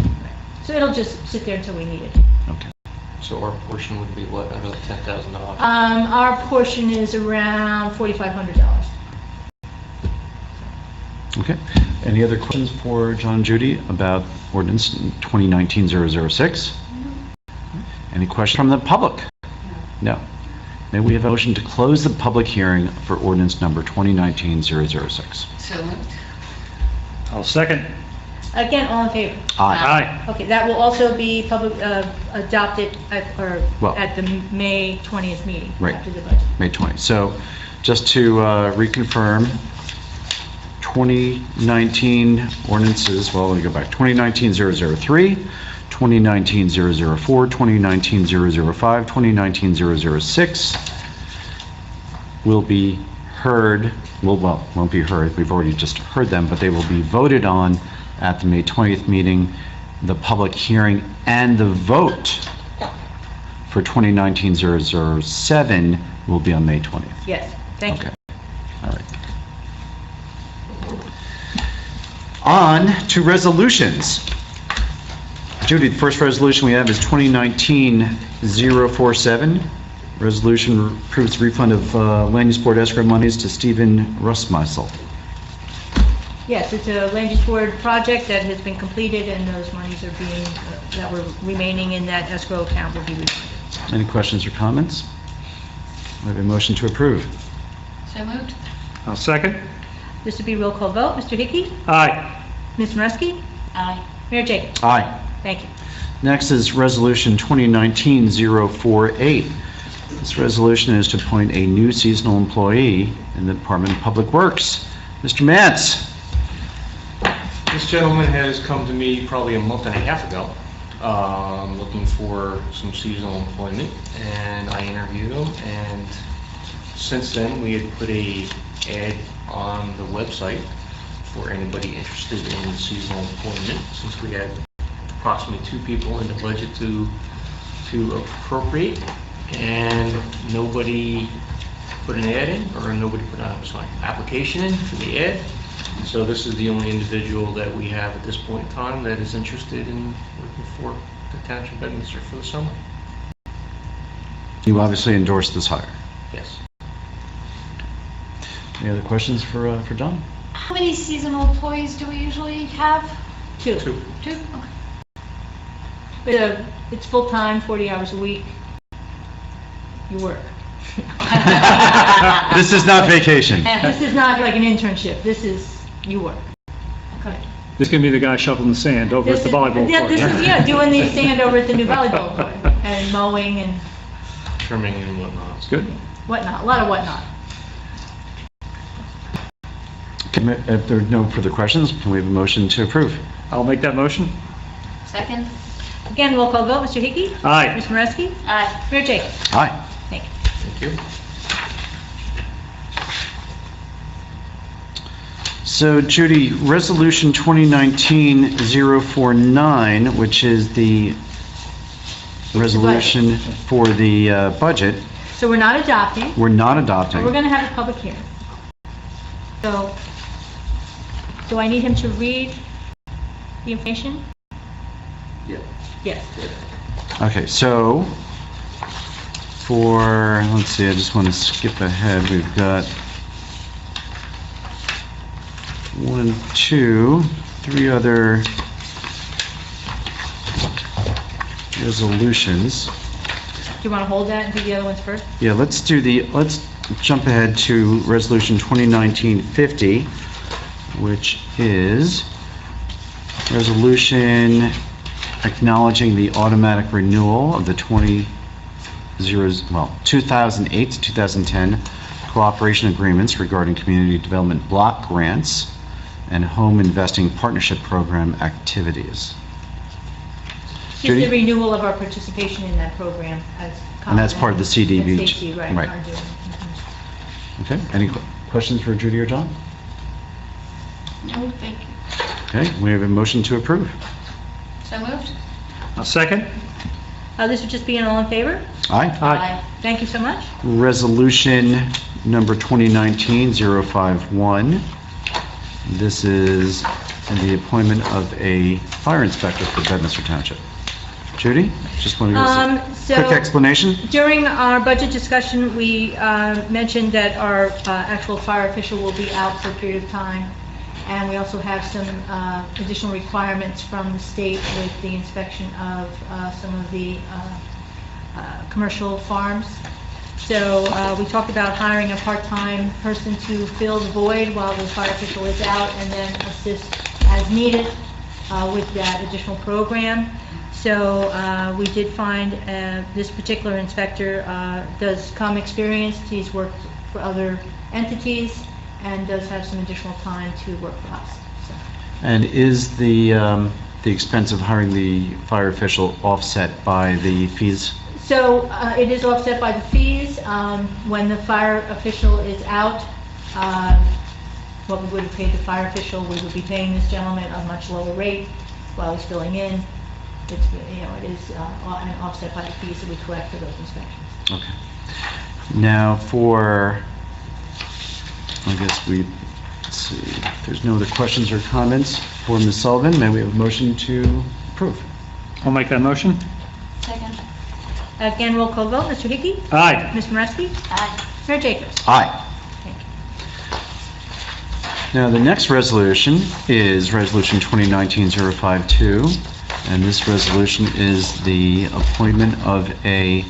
So it'll just sit there until we need it. Okay. So our portion would be what, out of the $10,000? Our portion is around $4,500. Okay. Any other questions for John and Judy about ordinance 2019-006? Any questions from the public? No. May we have a motion to close the public hearing for ordinance number 2019-006? So moved. I'll second. Again, all in favor? Aye. Aye. Okay, that will also be adopted at Well- the May 20th meeting. Right. After the budget. May 20. So just to reconfirm, 2019 ordinances, well, let me go back, 2019-003, 2019-004, 2019-005, 2019-006 will be heard, won't be heard, we've already just heard them, but they will be voted on at the May 20th meeting. The public hearing and the vote for 2019-007 will be on May 20th. Yes, thank you. Okay. All right. On to resolutions. Judy, the first resolution we have is 2019-047. Resolution approves refund of land use board escrow monies to Stephen Russmeisel. Yes, it's a land use board project that has been completed, and those monies are being, that were remaining in that escrow account will be refunded. Any questions or comments? We have a motion to approve. So moved? I'll second. This will be roll call vote. Mr. Hickey? Aye. Ms. Marewski? Aye. Mayor Jacobs? Aye. Thank you. Next is Resolution 2019-048. This resolution is to appoint a new seasonal employee in the Department of Public Works. Mr. Mance? This gentleman has come to me probably a month and a half ago, looking for some seasonal employment, and I interviewed him, and since then, we had put a ad on the website for anybody interested in seasonal employment, since we had approximately 2 people in the budget to appropriate, and nobody put an ad in, or nobody put an application in for the ad. So this is the only individual that we have at this point in time that is interested in working for the Township of Bedminster for the summer. You obviously endorsed this hire. Yes. Any other questions for John? How many seasonal employees do we usually have? Two. 2. Two? But, it's full-time, 40 hours a week. You work. This is not vacation. This is not like an internship. This is, you work. Okay. This can be the guy shoveling the sand over at the volleyball Yeah, court. this is, yeah, doing the sand over at the new volleyball court, and mowing and Trimming and whatnot. It's good. whatnot, a lot of whatnot. If there are no further questions, can we have a motion to approve? I'll make that motion. Second? Again, roll call vote. Mr. Hickey? Aye. Ms. Marewski? Aye. Mayor Jacobs? Aye. Thank you. Thank you. So Judy, Resolution 2019-049, which is the resolution for the budget, So we're not adopting, we're not but adopting. we're going to have a public hearing. So, do I need him to read the information? Yeah. Yes. Okay, so for, let's see, I just want to skip ahead. We've got 1, 2, 3 other resolutions. Do you want to hold that and do the other ones first? Yeah, let's jump ahead to Resolution 2019-50, which is resolution acknowledging the automatic renewal of the 2008 to 2010 cooperation agreements regarding community development block grants and home investing partnership program activities. Just Judy? the renewal of our participation in that program as. And that's part of the CDBG. SAC, right. Right. are doing. Okay, any questions for Judy or John? No, thank you. Okay, we have a motion to approve. So moved? I'll second. This would just be an all in favor? Aye. Aye. Thank you so much. Resolution number 2019-051. This is the appointment of a fire inspector for Bedminster Township. Judy, just want to give us a So- quick explanation? During our budget discussion, we mentioned that our actual fire official will be out for a period of time, and we also have some additional requirements from the state with the inspection of some of the commercial farms. So we talked about hiring a part-time person to fill the void while the fire official is out, and then assist as needed with that additional program. So we did find this particular inspector does come experienced. He's worked for other entities and does have some additional time to work for us. So. And is the expense of hiring the fire official offset by the fees? So it is offset by the fees. When the fire official is out, what we would have paid the fire official, we would be paying this gentleman a much lower rate while he's filling in. It's, it is an offset by the fees that we collect for those inspections. Okay. Now for, I guess let's see, if there's no other questions or comments for Ms. Sullivan, may we have a motion to approve? I'll make that motion. Second. Again, roll call vote, Mr. Hickey? Aye. Ms. Moreski? Aye. Mayor Jacobs? Aye. Thank you. Now, the next resolution is Resolution 2019-052, and this resolution is the appointment of a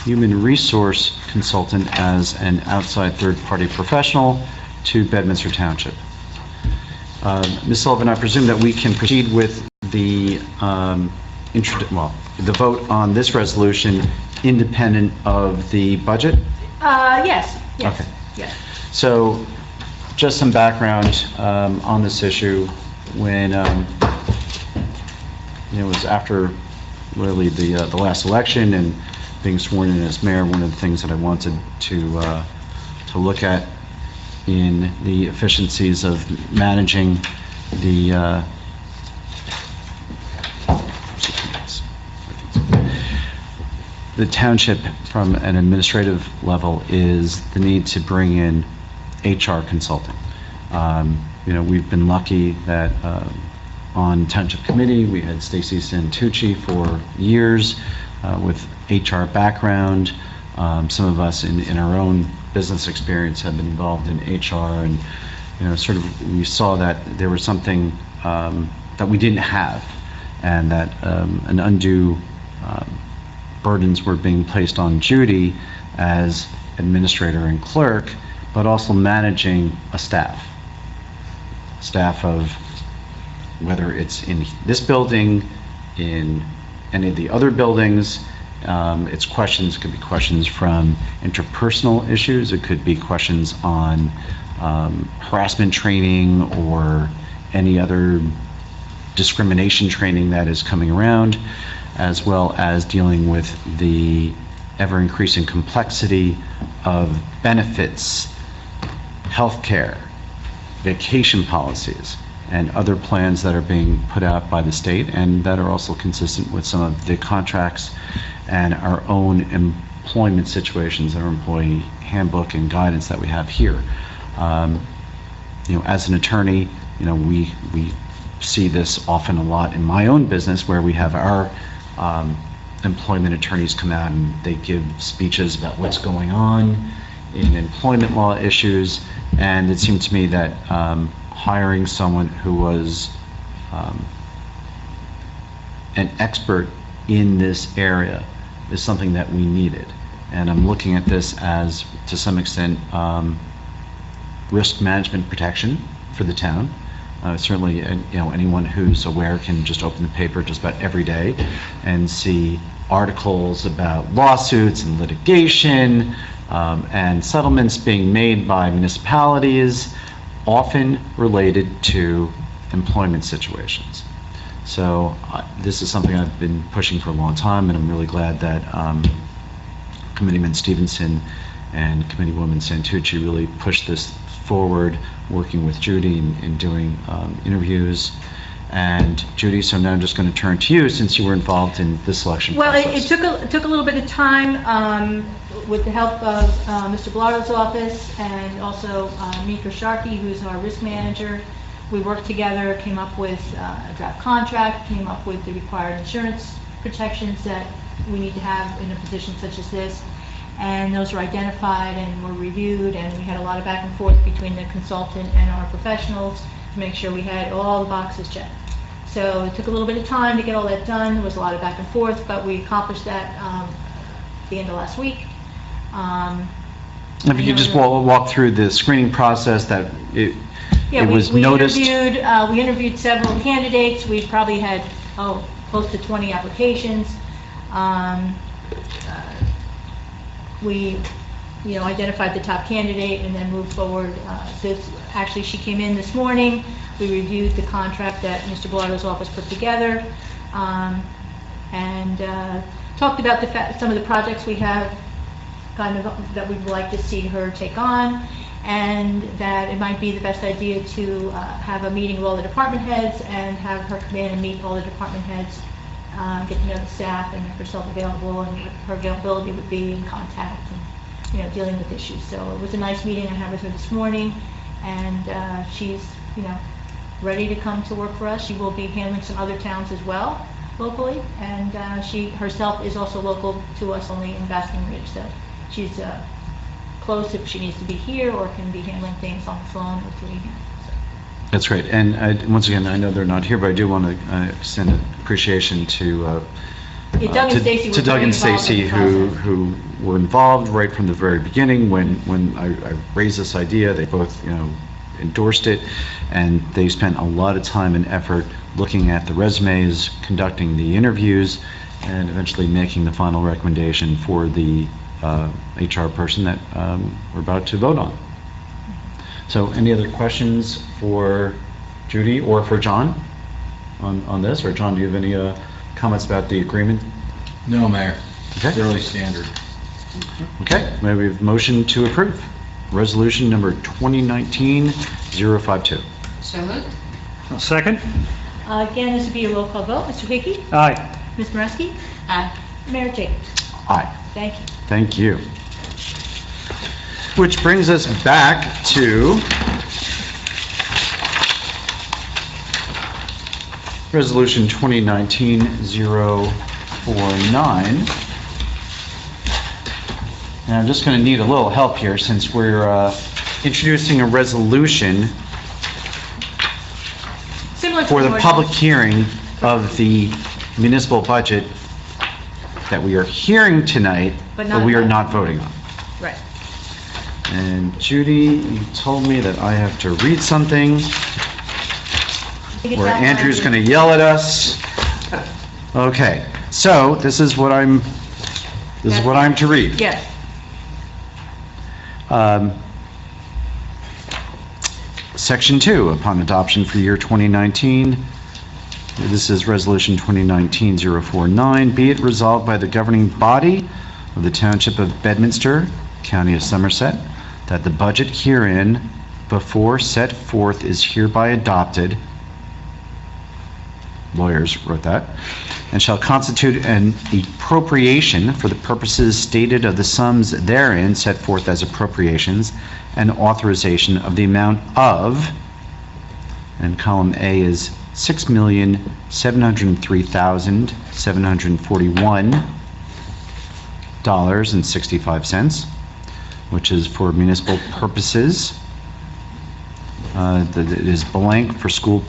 human resource consultant as an outside third-party professional to Bedminster Township. Ms. Sullivan, I presume that we can proceed with the the vote on this resolution independent of the budget? Yes. Okay. Yes. So, just some background on this issue. When it was after really the last election and being sworn in as mayor, one of the things that I wanted to look at in the efficiencies of managing the township from an administrative level is the need to bring in HR consulting. We've been lucky that on Township Committee we had Stacy Santucci for years with HR background. Some of us in our own business experience have been involved in HR, and sort of we saw that there was something that we didn't have, and that an undue burdens were being placed on Judy as administrator and clerk, but also managing a staff of, whether it's in this building, in any of the other buildings. It's questions, it could be questions from interpersonal issues, it could be questions on harassment training or any other discrimination training that is coming around, as well as dealing with the ever-increasing complexity of benefits, healthcare, vacation policies, and other plans that are being put out by the state and that are also consistent with some of the contracts and our own employment situations, our employee handbook and guidance that we have here. As an attorney, we see this often a lot in my own business, where we have our employment attorneys come out and they give speeches about what's going on in employment law issues, and it seemed to me that hiring someone who was an expert in this area is something that we needed. And I'm looking at this as, to some extent, risk management protection for the town. Certainly, anyone who's aware can just open the paper just about every day and see articles about lawsuits and litigation and settlements being made by municipalities, often related to employment situations. So this is something I've been pushing for a long time, and I'm really glad that Committeeman Stevenson and Committeewoman Santucci really pushed this forward, working with Judy and doing interviews. And Judy, so now I'm just going to turn to you, since you were involved in this selection process. Well, it took a little bit of time with the help of Mr. Blardo's office and also Mika Sharkey, who's our risk manager. We worked together, came up with a draft contract, came up with the required insurance protections that we need to have in a position such as this. And those were identified and were reviewed, and we had a lot of back and forth between the consultant and our professionals to make sure we had all the boxes checked. So it took a little bit of time to get all that done. There was a lot of back and forth, but we accomplished that at the end of last week. If you could just walk through the screening process, that it was noticed. We interviewed several candidates. We probably had close to 20 applications. We identified the top candidate and then moved forward. Actually, she came in this morning. We reviewed the contract that Mr. Blardo's office put together, and talked about some of the projects we have that we'd like to see her take on, and that it might be the best idea to have a meeting with all the department heads and have her come in and meet all the department heads, get to know the staff and make herself available and what her availability would be in contact and, dealing with issues. So it was a nice meeting I had with her this morning, and she's, ready to come to work for us. She will be handling some other towns as well, locally, and she herself is also local to us, only in Basking Ridge, so she's close if she needs to be here or can be handling things on the phone or through email. So. That's great. And once again, I know they're not here, but I do want to extend appreciation to Yeah, Doug and Stacy were to Doug very and involved Stacy, in the process. who were involved right from the very beginning. When I raised this idea, they both endorsed it, and they spent a lot of time and effort looking at the resumes, conducting the interviews, and eventually making the final recommendation for the HR person that we're about to vote on. So any other questions for Judy or for John on this? Or John, do you have any comments about the agreement? No, Mayor. Okay. Fairly standard. Okay, may we have a motion to approve? Resolution number 2019-052. So moved. I'll second. Again, this would be a roll call vote. Mr. Hickey? Aye. Ms. Moreski? Aye. Mayor Jacobs? Aye. Thank you. Thank you. Which brings us back to Resolution 2019-049. And I'm just going to need a little help here since we're introducing a resolution Similar to for the ordinance. public hearing of the municipal budget that we are hearing tonight, But but not we are voting. not voting on. Right. And Judy, you told me that I have to read something I think it's where outlined Andrew's here. going to yell at us. Okay, so this is what I'm to read. Yes. Section 2, upon adoption for year 2019, this is Resolution 2019-049, be it resolved by the governing body of the Township of Bedminster, County of Somerset, that the budget herein before set forth is hereby adopted, lawyers wrote that, and shall constitute an appropriation for the purposes stated of the sums therein set forth as appropriations, and authorization of the amount of, and column A is $6,703,741.65, which is for municipal purposes. It is blank for school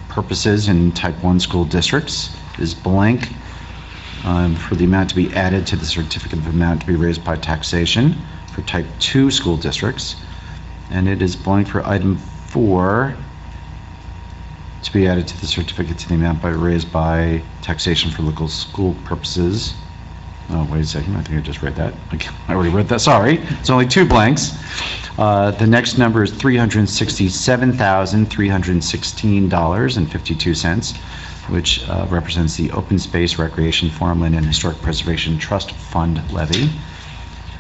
purposes in type 1 school districts. It is blank for the amount to be added to the certificate of amount to be raised by taxation for type 2 school districts. And it is blank for item 4 to be added to the certificate to the amount raised by taxation for local school purposes. Oh, wait a second, I think I just read that. I already read that, sorry. It's only 2 blanks. The next number is $367,316.52, which represents the Open Space, Recreation, Farmland, and Historic Preservation Trust Fund levy,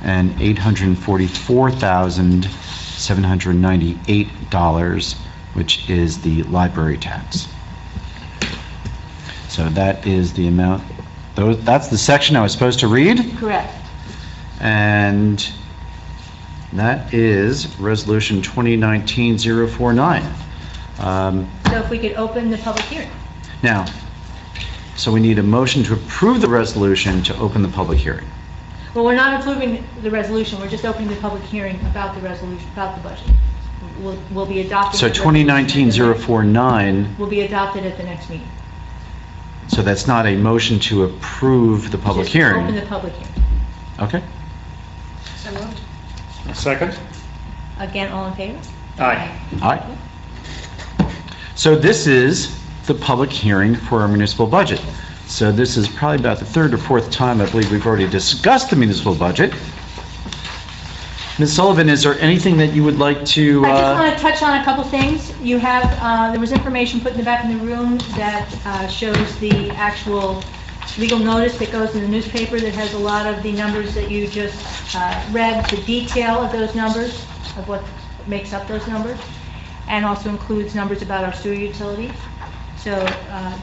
and $844,798, which is the library tax. So that is the amount. That's the section I was supposed to read, Correct. and that is Resolution 2019-049. So if we could open the public hearing. Now, so we need a motion to approve the resolution to open the public hearing. Well, we're not approving the resolution, we're just opening the public hearing about the resolution, about the budget. We'll be adopting. So the resolution at the next- 2019-049, Will be adopted at the next meeting. so that's not a motion to approve the public Just open hearing. the public hearing. Okay. So moved. Second. Again, all in favor? Aye. All right. So this is the public hearing for our municipal budget. So this is probably about the 3rd or 4th time I believe we've already discussed the municipal budget. Ms. Sullivan, is there anything that you would like to... I just want to touch on a couple things. You have, there was information put in the back of the room that shows the actual legal notice that goes in the newspaper that has a lot of the numbers that you just read, the detail of those numbers, of what makes up those numbers, and also includes numbers about our sewer utilities. So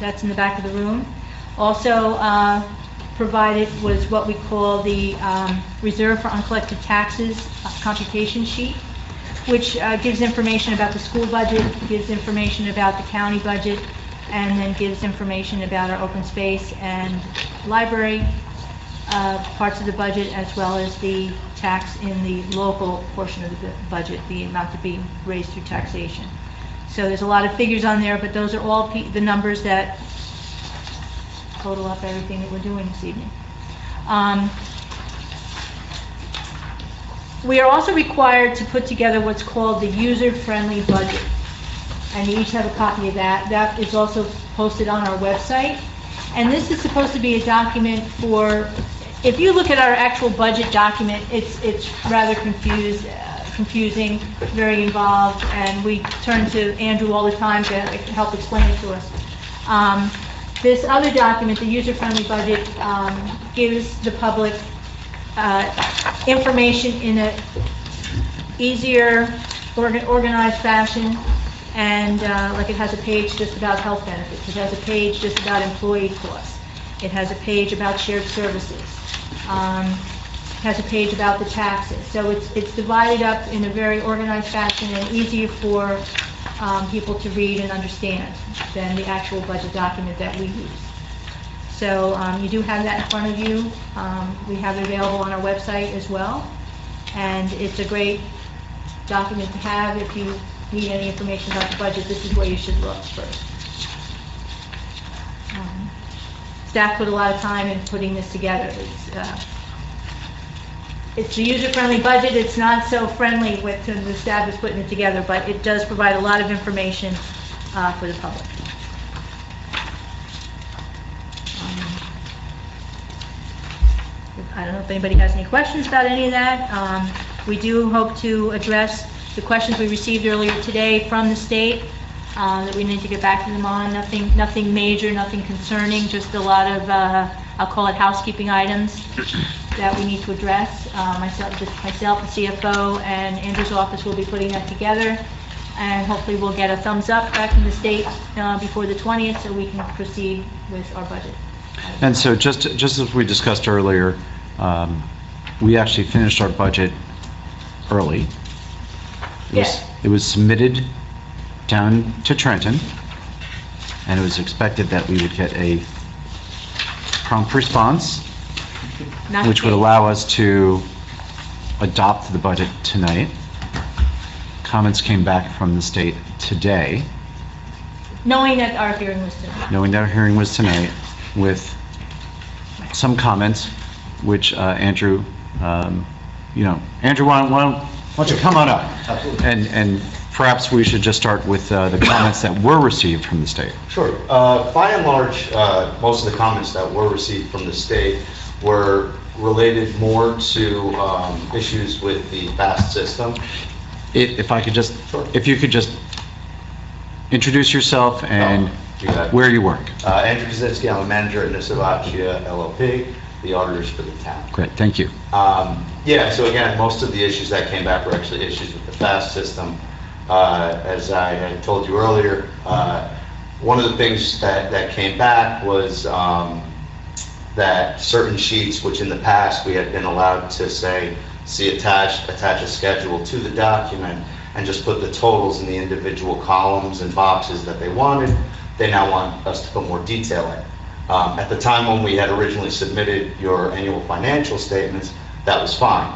that's in the back of the room. Also provided was what we call the Reserve for Uncollected Taxes computation sheet, which gives information about the school budget, gives information about the county budget, and then gives information about our open space and library parts of the budget, as well as the tax in the local portion of the budget, the amount to be raised through taxation. So there's a lot of figures on there, but those are all the numbers that total up everything that we're doing this evening. We are also required to put together what's called the user-friendly budget, and you each have a copy of that. That is also posted on our website, and this is supposed to be a document for, if you look at our actual budget document, it's rather confusing, very involved, and we turn to Andrew all the time to help explain it to us. This other document, the user-friendly budget, gives the public information in a easier, organized fashion, and like it has a page just about health benefits, it has a page just about employee costs, it has a page about shared services, it has a page about the taxes. So it's divided up in a very organized fashion and easier for people to read and understand than the actual budget document that we use. So you do have that in front of you. We have it available on our website as well, and it's a great document to have. If you need any information about the budget, this is where you should look first. Staff put a lot of time in putting this together. It's a user-friendly budget. It's not so friendly with the staff is putting it together, but it does provide a lot of information for the public. I don't know if anybody has any questions about any of that. We do hope to address the questions we received earlier today from the state that we need to get back to them on. Nothing major, nothing concerning, just a lot of, I'll call it housekeeping items that we need to address. Myself, the CFO, and Andrew's office will be putting that together, and hopefully we'll get a thumbs up back from the state before the 20th so we can proceed with our budget. And so just as we discussed earlier, we actually finished our budget early. Yes. It was submitted down to Trenton, and it was expected that we would get a prompt response, which would allow us to adopt the budget tonight. Comments came back from the state today. Knowing that our hearing was tonight. With some comments, which Andrew, Andrew, why don't you come on up? Absolutely. And perhaps we should just start with the comments that were received from the state. Sure. By and large, most of the comments that were received from the state were related more to issues with the FAST system. If you could just introduce yourself and where you work. Andrew Kaczynski, I'm a manager at Nisavacia LLP, the auditors for the town. Great, thank you. So again, most of the issues that came back were actually issues with the FAST system. As I had told you earlier, one of the things that came back was that certain sheets, which in the past we had been allowed to say, see attach a schedule to the document and just put the totals in the individual columns and boxes that they wanted, they now want us to put more detail in. At the time when we had originally submitted your annual financial statements, that was fine.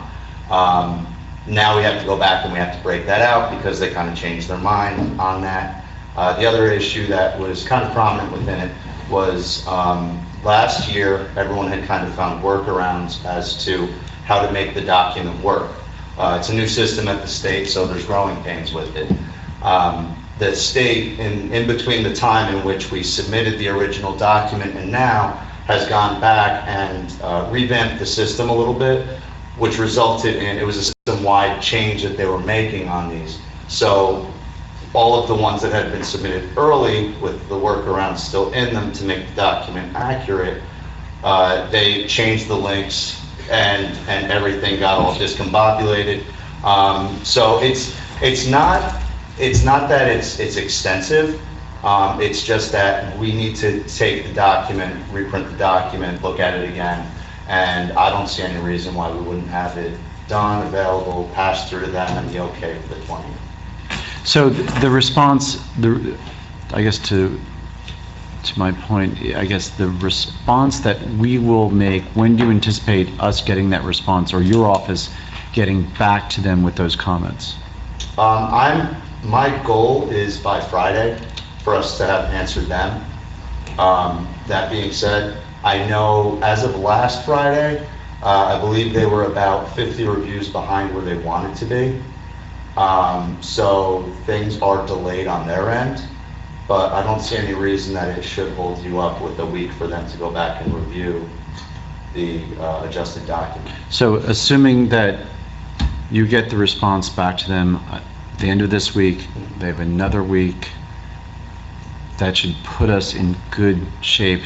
Now we have to go back and we have to break that out because they kind of changed their mind on that. The other issue that was kind of prominent within it was last year everyone had kind of found workarounds as to how to make the document work. It's a new system at the state, so there's growing pains with it. The state, in between the time in which we submitted the original document and now, has gone back and revamped the system a little bit, which resulted in, it was a system-wide change that they were making on these. So all of the ones that had been submitted early with the workarounds still in them to make the document accurate, they changed the links and everything got all discombobulated. So It's not that it's extensive, it's just that we need to take the document, reprint the document, look at it again, and I don't see any reason why we wouldn't have it done, available, passed through to them, and be okay for the 20th. So the response, I guess to my point, I guess the response that we will make, when do you anticipate us getting that response, or your office getting back to them with those comments? My goal is by Friday for us to have answered them. That being said, I know as of last Friday, I believe they were about 50 reviews behind where they wanted to be. So things are delayed on their end, but I don't see any reason that it should hold you up with a week for them to go back and review the adjusted document. So assuming that you get the response back to them at the end of this week, they have another week, that should put us in good shape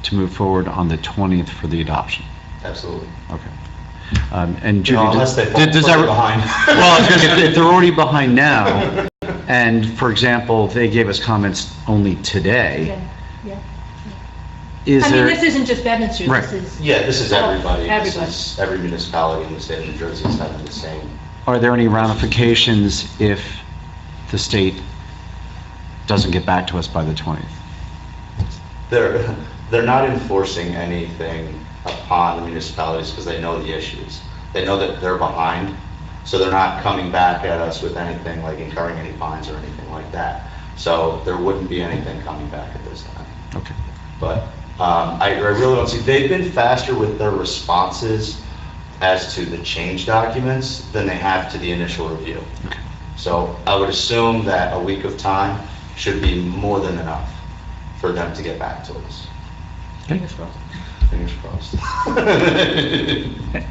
to move forward on the 20th for the adoption. Absolutely. Okay. And Judy, Unless they fall does that further behind. Well, if they're already behind now, and for example, they gave us comments only today, Yeah. is I mean, there? this isn't just Bedminster, Right. this is... Yeah, this is everybody. Everybody. This is every municipality in the state of New Jersey is having the same. Are there any ramifications if the state doesn't get back to us by the 20th? They're not enforcing anything upon the municipalities because they know the issues. They know that they're behind, so they're not coming back at us with anything like incurring any fines or anything like that. So there wouldn't be anything coming back at this time. Okay. But I really don't see, they've been faster with their responses as to the change documents than they have to the initial review. Okay. So I would assume that a week of time should be more than enough for them to get back to us. Fingers crossed. Fingers crossed.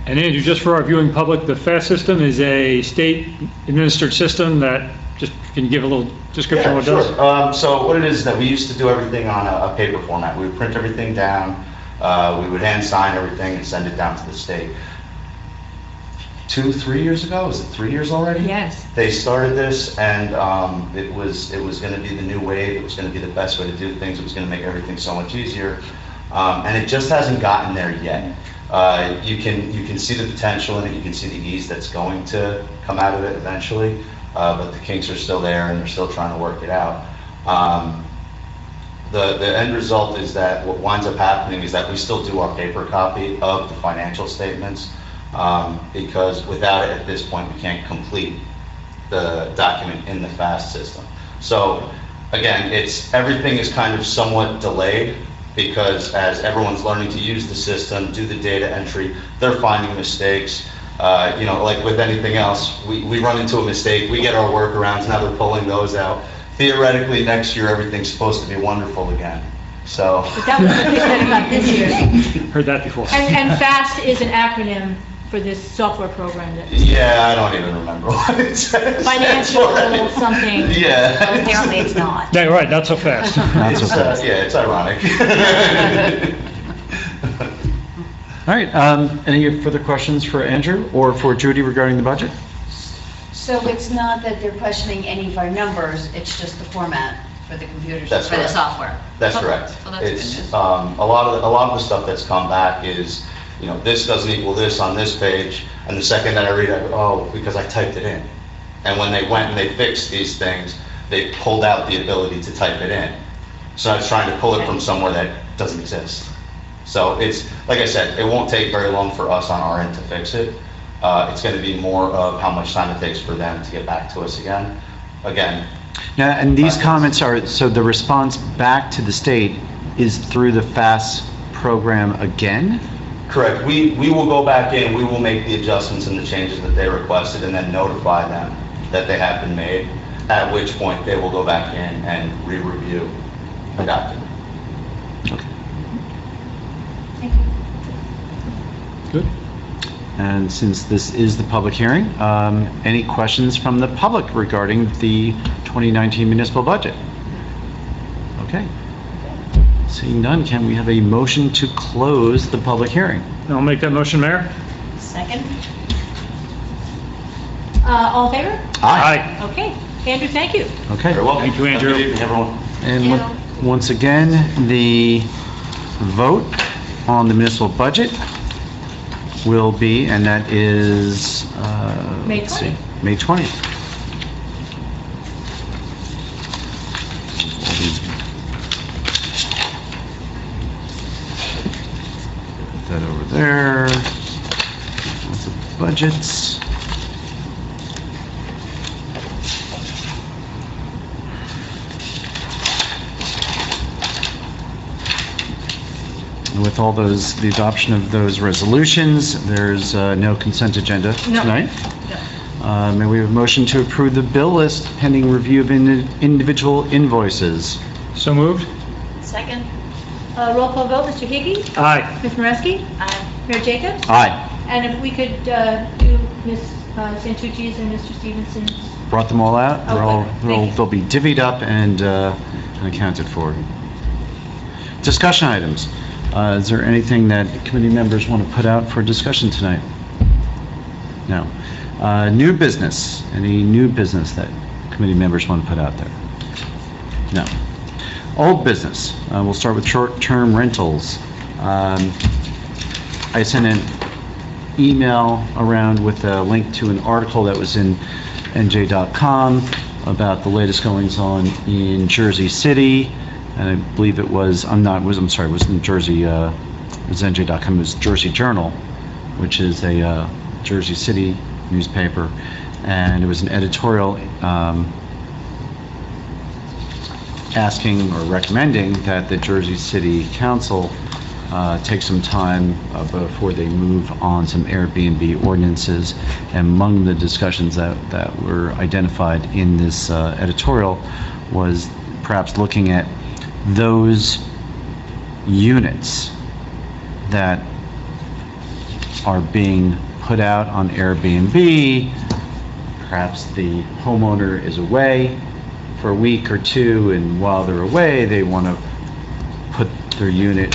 And Andrew, just for our viewing public, the FAST system is a state-administered system that, just, can you give a little description of what it does? Sure. So what it is that we used to do everything on a paper format. We would print everything down, we would hand sign everything and send it down to the state. 2-3 years ago, is it 3 years already? Yes. They started this, and it was going to be the new wave. It was going to be the best way to do things. It was going to make everything so much easier, and it just hasn't gotten there yet. You can see the potential in it. You can see the ease that's going to come out of it eventually, but the kinks are still there, and they're still trying to work it out. The end result is that what winds up happening is that we still do our paper copy of the financial statements. Because without it at this point, we can't complete the document in the FAST system. So again, everything is kind of somewhat delayed because as everyone's learning to use the system, do the data entry, they're finding mistakes. Like with anything else, we run into a mistake, we get our workarounds, now they're pulling those out. Theoretically, next year, everything's supposed to be wonderful again. So. But that was what they said about this year. Heard that before. And FAST is an acronym for this software program that... Yeah, I don't even remember what it says. Financial something. Yeah. Apparently it's not. Yeah, right, not so fast. Not so fast. Yeah, it's ironic. All right, any further questions for Andrew or for Judy regarding the budget? So it's not that they're questioning any of our numbers, it's just the format for the computers, That's for the correct. software? That's Okay. correct. Well, that's good It's, news. a lot of the stuff that's come back is, this doesn't equal this on this page, and the second that I read, I go, oh, because I typed it in. And when they went and they fixed these things, they pulled out the ability to type it in. So I was trying to pull it from somewhere that doesn't exist. So it's, like I said, it won't take very long for us on our end to fix it. It's going to be more of how much time it takes for them to get back to us again. Now, and these comments are, so the response back to the state is through the FAST program again? Correct. We will go back in, we will make the adjustments and the changes that they requested and then notify them that they have been made, at which point they will go back in and re-review the document. Okay. Thank you. Good. And since this is the public hearing, any questions from the public regarding the 2019 municipal budget? Okay. Seeing none, can we have a motion to close the public hearing? I'll make that motion, Mayor. Second? All in favor? Aye. Okay. Andrew, thank you. Okay. Very well. Thank you, Andrew. Have a good evening, everyone. And once again, the vote on the municipal budget will be, and that is, May let's see, 20th. May 20th. Put that over there. With the budgets. With all those, the adoption of those resolutions, there's no consent agenda No. tonight. May we have a motion to approve the bill list pending review of individual invoices? So moved? Second? Roll call vote, Mr. Higgy? Aye. Ms. Mareski? Aye. Mayor Jacobs? Aye. And if we could do Ms. Santucci's and Mr. Stevenson's. Brought them all out. They're all, Okay, thank you. they'll be divvied up and accounted for. Discussion items. Is there anything that committee members want to put out for discussion tonight? No. New business. Any new business that committee members want to put out there? No. Old business. We'll start with short-term rentals. I sent an email around with a link to an article that was in NJ.com about the latest goings-on in Jersey City. And I believe it was, it was in Jersey, it was NJ.com, it was Jersey Journal, which is a Jersey City newspaper. And it was an editorial asking or recommending that the Jersey City Council take some time before they move on some Airbnb ordinances. And among the discussions that were identified in this editorial was perhaps looking at those units that are being put out on Airbnb. Perhaps the homeowner is away for a week or two, and while they're away, they want to put their unit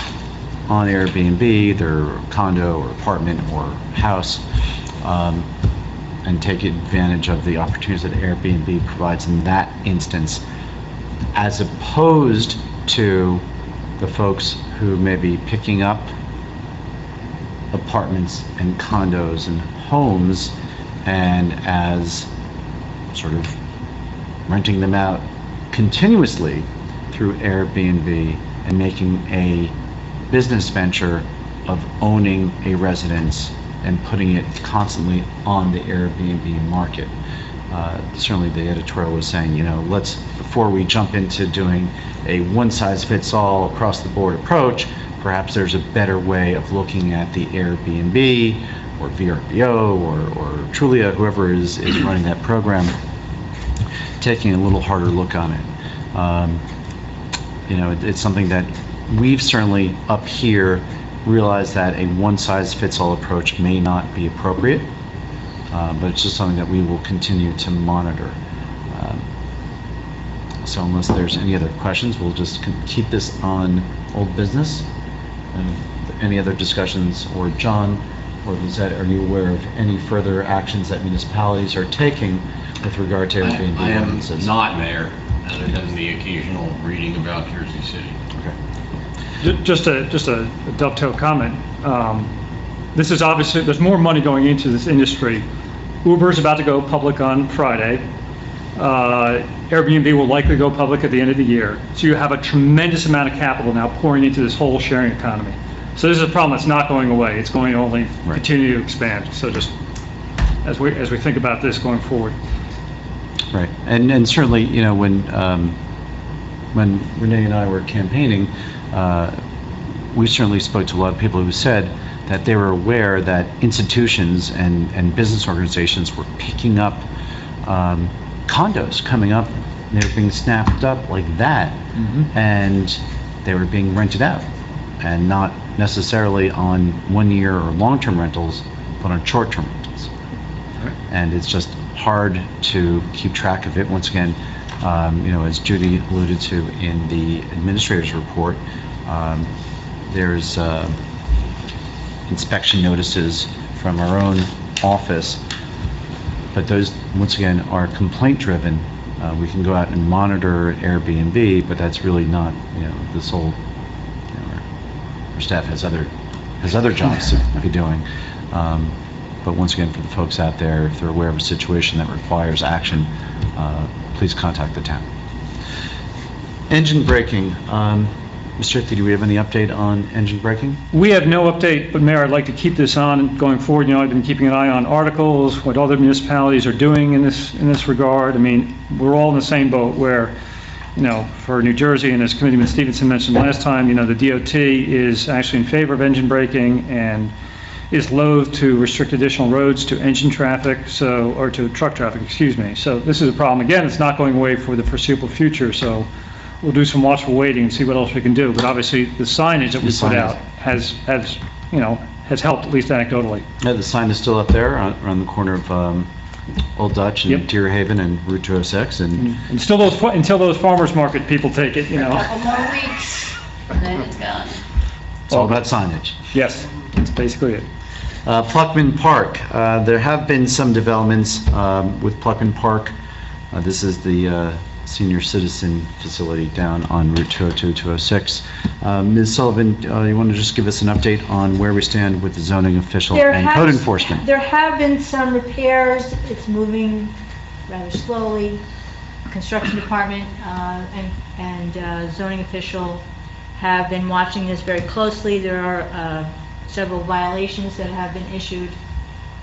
on Airbnb, their condo or apartment or house, and take advantage of the opportunities that Airbnb provides in that instance, as opposed to the folks who may be picking up apartments and condos and homes and as sort of renting them out continuously through Airbnb and making a business venture of owning a residence and putting it constantly on the Airbnb market. Certainly the editorial was saying, let's, before we jump into doing a one-size-fits-all across-the-board approach, perhaps there's a better way of looking at the Airbnb or VRBO or Trulia, whoever is running that program, taking a little harder look on it. It's something that we've certainly up here realized that a one-size-fits-all approach may not be appropriate. But it's just something that we will continue to monitor. So unless there's any other questions, we'll just keep this on old business. Any other discussions, or John or Lizette, are you aware of any further actions that municipalities are taking with regard to Airbnb I am ordinances? not, Mayor, other than the occasional reading about Jersey City. Okay. Just a dovetail comment. This is obviously, there's more money going into this industry. Uber is about to go public on Friday. Airbnb will likely go public at the end of the year. So you have a tremendous amount of capital now pouring into this whole sharing economy. So this is a problem that's not going away. It's going to only continue to expand. So just as we think about this going forward. Right, and certainly, when Renee and I were campaigning, we certainly spoke to a lot of people who said that they were aware that institutions and business organizations were picking up condos coming up, and they were being snapped up like that, and they were being rented out, and not necessarily on one-year or long-term rentals, but on short-term rentals. And it's just hard to keep track of it. Once again, as Judy alluded to in the administrator's report, there's inspection notices from our own office But those, once again, are complaint-driven. We can go out and monitor Airbnb, but that's really not, the sole, our staff has other jobs to be doing. But once again, for the folks out there, if they're aware of a situation that requires action, please contact the town. Engine braking. Mr. Hickey, do we have any update on engine braking? We have no update, but Mayor, I'd like to keep this on going forward. I've been keeping an eye on articles, what other municipalities are doing in this regard. I mean, we're all in the same boat where, for New Jersey, and as Committeeman Stevenson mentioned last time, the DOT is actually in favor of engine braking and is loath to restrict additional roads to engine traffic, or to truck traffic, excuse me. So this is a problem. Again, it's not going away for the foreseeable future, so we'll do some watchful waiting and see what else we can do. But obviously, the signage that we put out has helped, at least anecdotally. Yeah, the sign is still up there around the corner of Old Dutch and Yep. Deer Haven and Route 206, And still until those farmers market people take it, A couple more weeks, and then it's gone. it's all about signage. Yes, that's basically it. Pluckman Park. There have been some developments with Pluckman Park. This is the senior citizen facility down on Route 202, 206. Ms. Sullivan, you want to just give us an update on where we stand with the zoning official and code enforcement? There have been some repairs. It's moving rather slowly. Construction department and zoning official have been watching this very closely. There are several violations that have been issued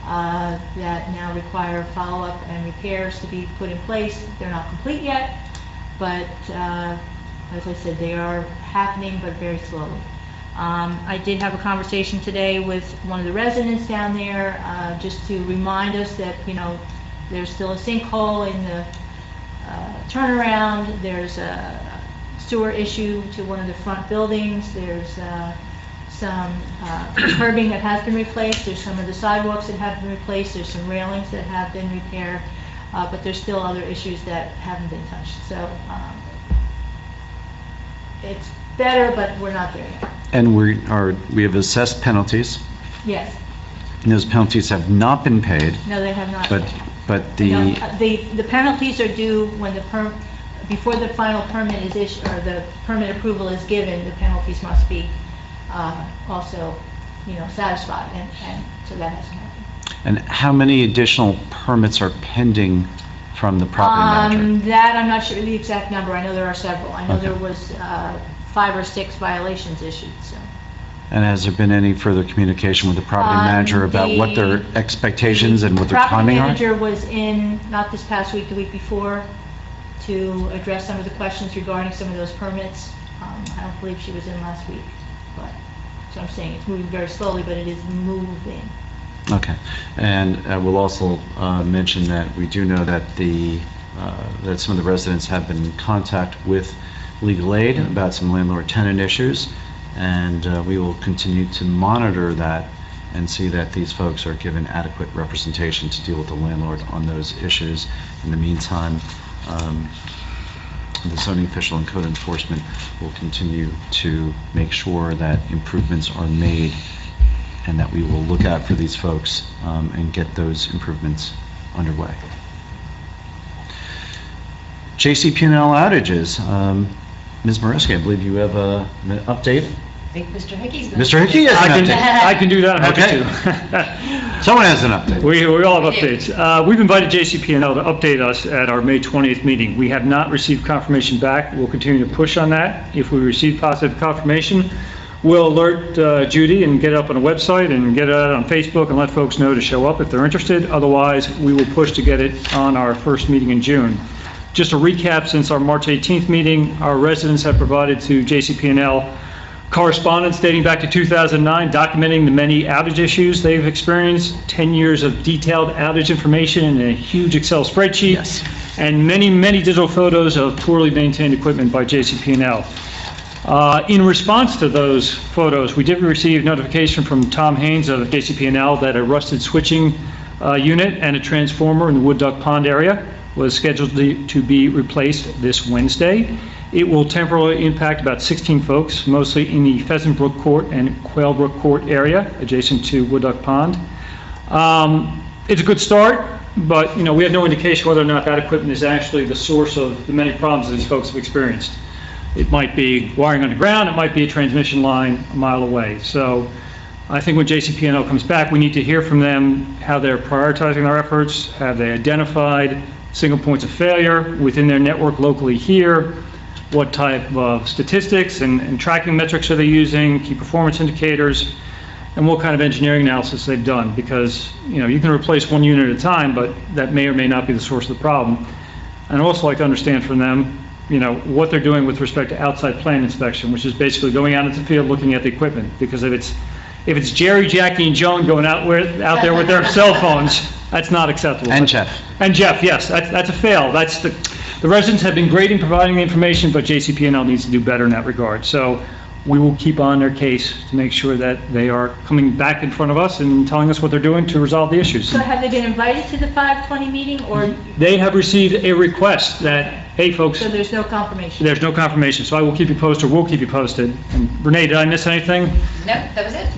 that now require follow-up and repairs to be put in place. They're not complete yet, but as I said, they are happening, but very slowly. I did have a conversation today with one of the residents down there, just to remind us that, there's still a sinkhole in the turnaround. There's a sewer issue to one of the front buildings. There's some curbing that has been replaced. There's some of the sidewalks that have been replaced. There's some railings that have been repaired, but there's still other issues that haven't been touched. So it's better, but we're not there yet. And we have assessed penalties. Yes. And those penalties have not been paid, No, they have not. but No, the penalties are due when before the final permit is issued, or the permit approval is given. The penalties must be also, satisfied, and so that hasn't happened. And how many additional permits are pending from the property manager? That I'm not sure the exact number. I know there are several. I know Okay. there was 5 or 6 violations issued, so. And has there been any further communication with the property manager about what their expectations and what their timing are? The property manager was in, not this past week, the week before, to address some of the questions regarding some of those permits. I don't believe she was in last week, but, so I'm saying it's moving very slowly, but it is moving. Okay. And we'll also mention that we do know that that some of the residents have been in contact with legal aid about some landlord-tenant issues, and we will continue to monitor that and see that these folks are given adequate representation to deal with the landlord on those issues. In the meantime, the zoning official and code enforcement will continue to make sure that improvements are made, and that we will look out for these folks and get those improvements underway. JCP&L outages. Ms. Mareski, I believe you have an update. I think Mr. Hickey's been. Mr. Hickey has an update. I can do that, I'm happy Okay. to. Someone has an update. We all have updates. We've invited JCP&L to update us at our May 20th meeting. We have not received confirmation back. We'll continue to push on that. If we receive positive confirmation, we'll alert Judy and get it up on a website and get it out on Facebook and let folks know to show up if they're interested. Otherwise, we will push to get it on our first meeting in June. Just a recap, since our March 18th meeting, our residents have provided to JCP&L correspondence dating back to 2009, documenting the many outage issues they've experienced, 10 years of detailed outage information in a huge Excel spreadsheet, Yes. and many, many digital photos of poorly maintained equipment by JCP&L. In response to those photos, we did receive notification from Tom Haynes of JCP&L that a rusted switching unit and a transformer in the Wood Duck Pond area was scheduled to be replaced this Wednesday. It will temporarily impact about 16 folks, mostly in the Pheasant Brook Court and Quail Brook Court area, adjacent to Wood Duck Pond. It's a good start. but, we have no indication whether or not that equipment is actually the source of the many problems that these folks have experienced. It might be wiring underground, it might be a transmission line a mile away. So I think when JCP&L comes back, we need to hear from them how they're prioritizing their efforts, have they identified single points of failure within their network locally here, what type of statistics and tracking metrics are they using, key performance indicators, and what kind of engineering analysis they've done. Because, you can replace one unit at a time, but that may or may not be the source of the problem. And I'd also like to understand from them, what they're doing with respect to outside plant inspection, which is basically going out into the field looking at the equipment. Because if it's Jerry, Jackie, and Joan going out there with their cell phones, that's not acceptable. And Jeff. And Jeff, yes, that's a fail. The residents have been great in providing the information, but JCP&L needs to do better in that regard. So we will keep on their case to make sure that they are coming back in front of us and telling us what they're doing to resolve the issues. So have they been invited to the 5:20 meeting, or? They have received a request that, hey, folks, So there's no confirmation? there's no confirmation, so I will keep you posted, we'll keep you posted. And Renee, did I miss anything? No, that was it.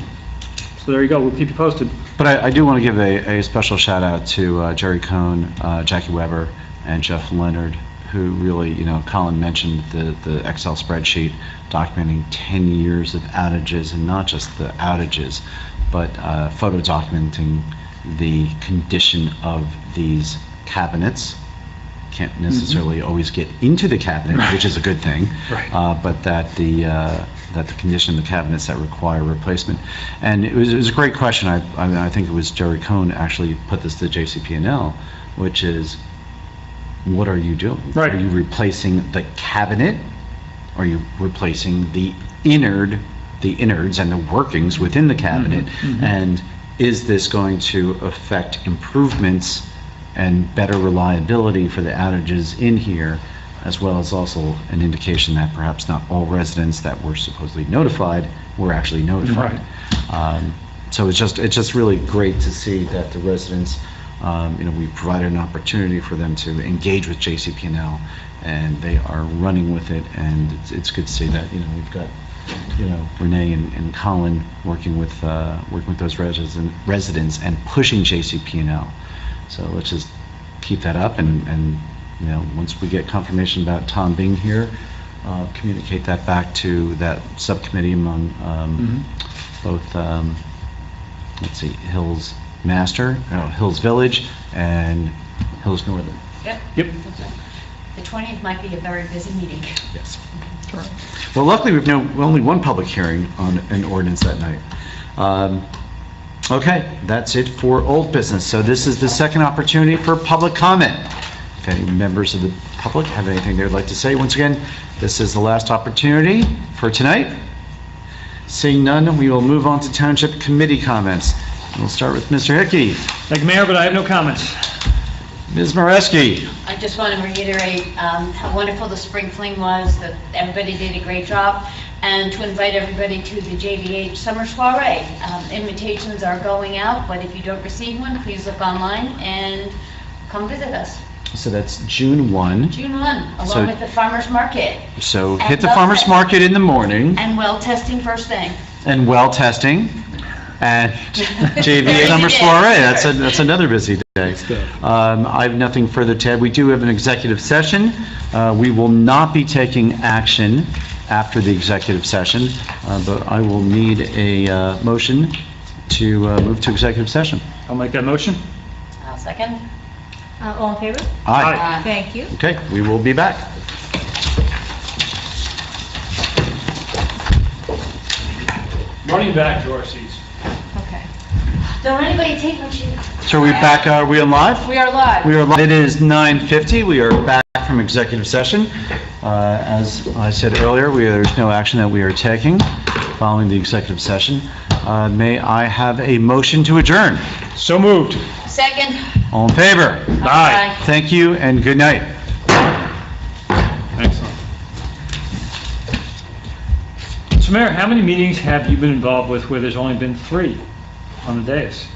So there you go, we'll keep you posted. But I do want to give a special shout out to Jerry Cohn, Jackie Weber, and Jeff Leonard, who really, Colin mentioned the Excel spreadsheet documenting 10 years of outages, and not just the outages, but photo documenting the condition of these cabinets. Can't necessarily always get into the cabinet, which is a good thing, but that the condition of the cabinets that require replacement. And it was a great question. I think it was Jerry Cohn actually put this to JCP&L, which is, what are you doing? Right. Are you replacing the cabinet? Are you replacing the innards and the workings within the cabinet? And is this going to affect improvements and better reliability for the outages in here, as well as also an indication that perhaps not all residents that were supposedly notified were actually notified. So it's just really great to see that the residents, we provided an opportunity for them to engage with JCP&L, and they are running with it. And it's good to see that we've got Renee and Colin working with those residents and pushing JCP&L. So let's just keep that up, and once we get confirmation about Tom being here, communicate that back to that subcommittee among both, Hills Village and Hills Northern. Yep. The 20th might be a very busy meeting. Yes. Well, luckily we've only one public hearing on an ordinance that night. Okay, that's it for old business. So this is the second opportunity for public comment. If any members of the public have anything they would like to say, once again, this is the last opportunity for tonight. Seeing none, we will move on to Township Committee comments. We'll start with Mr. Hickey. Thank you, Mayor, but I have no comments. Ms. Moreski. I just want to reiterate how wonderful the spring fling was, that everybody did a great job, and to invite everybody to the JVH Summer Soiree. Invitations are going out, but if you don't receive one, please look online and come visit us. So that's June 1. June 1, So- along with the farmer's market. So And hit the well farmer's test- market in the morning, And well testing first thing. and well testing, and JVA Busy Summer day. Soiree. That's another busy day. I have nothing further to add. We do have an executive session. We will not be taking action after the executive session, but I will need a motion to move to executive session. I'll make that motion. I'll second. All in favor? Aye. Thank you. Okay, we will be back. Running back to our seats. Okay. Don't anybody take my shoe. So are we back, are we on live? We are live. We are live. It is 9:50. We are back from executive session. As I said earlier, there's no action that we are taking following the executive session. May I have a motion to adjourn? So moved. Second. All in favor? Aye. Thank you and good night. Excellent. So Mayor, how many meetings have you been involved with where there's only been 3 on the dais?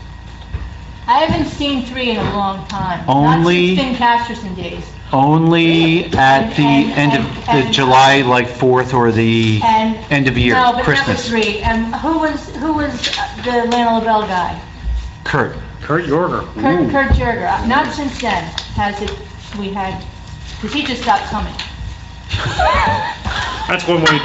I haven't seen 3 in a long time. Only- Not since Finn Casterson days. Only at the end of the July, like 4th, or the And. end of year, No, but that was Christmas. 3. And who was the Lana LaBelle guy? Kurt. Kurt Yorger. Kurt Jerger. Not since then has it, we had, because he just stopped coming. That's one way to do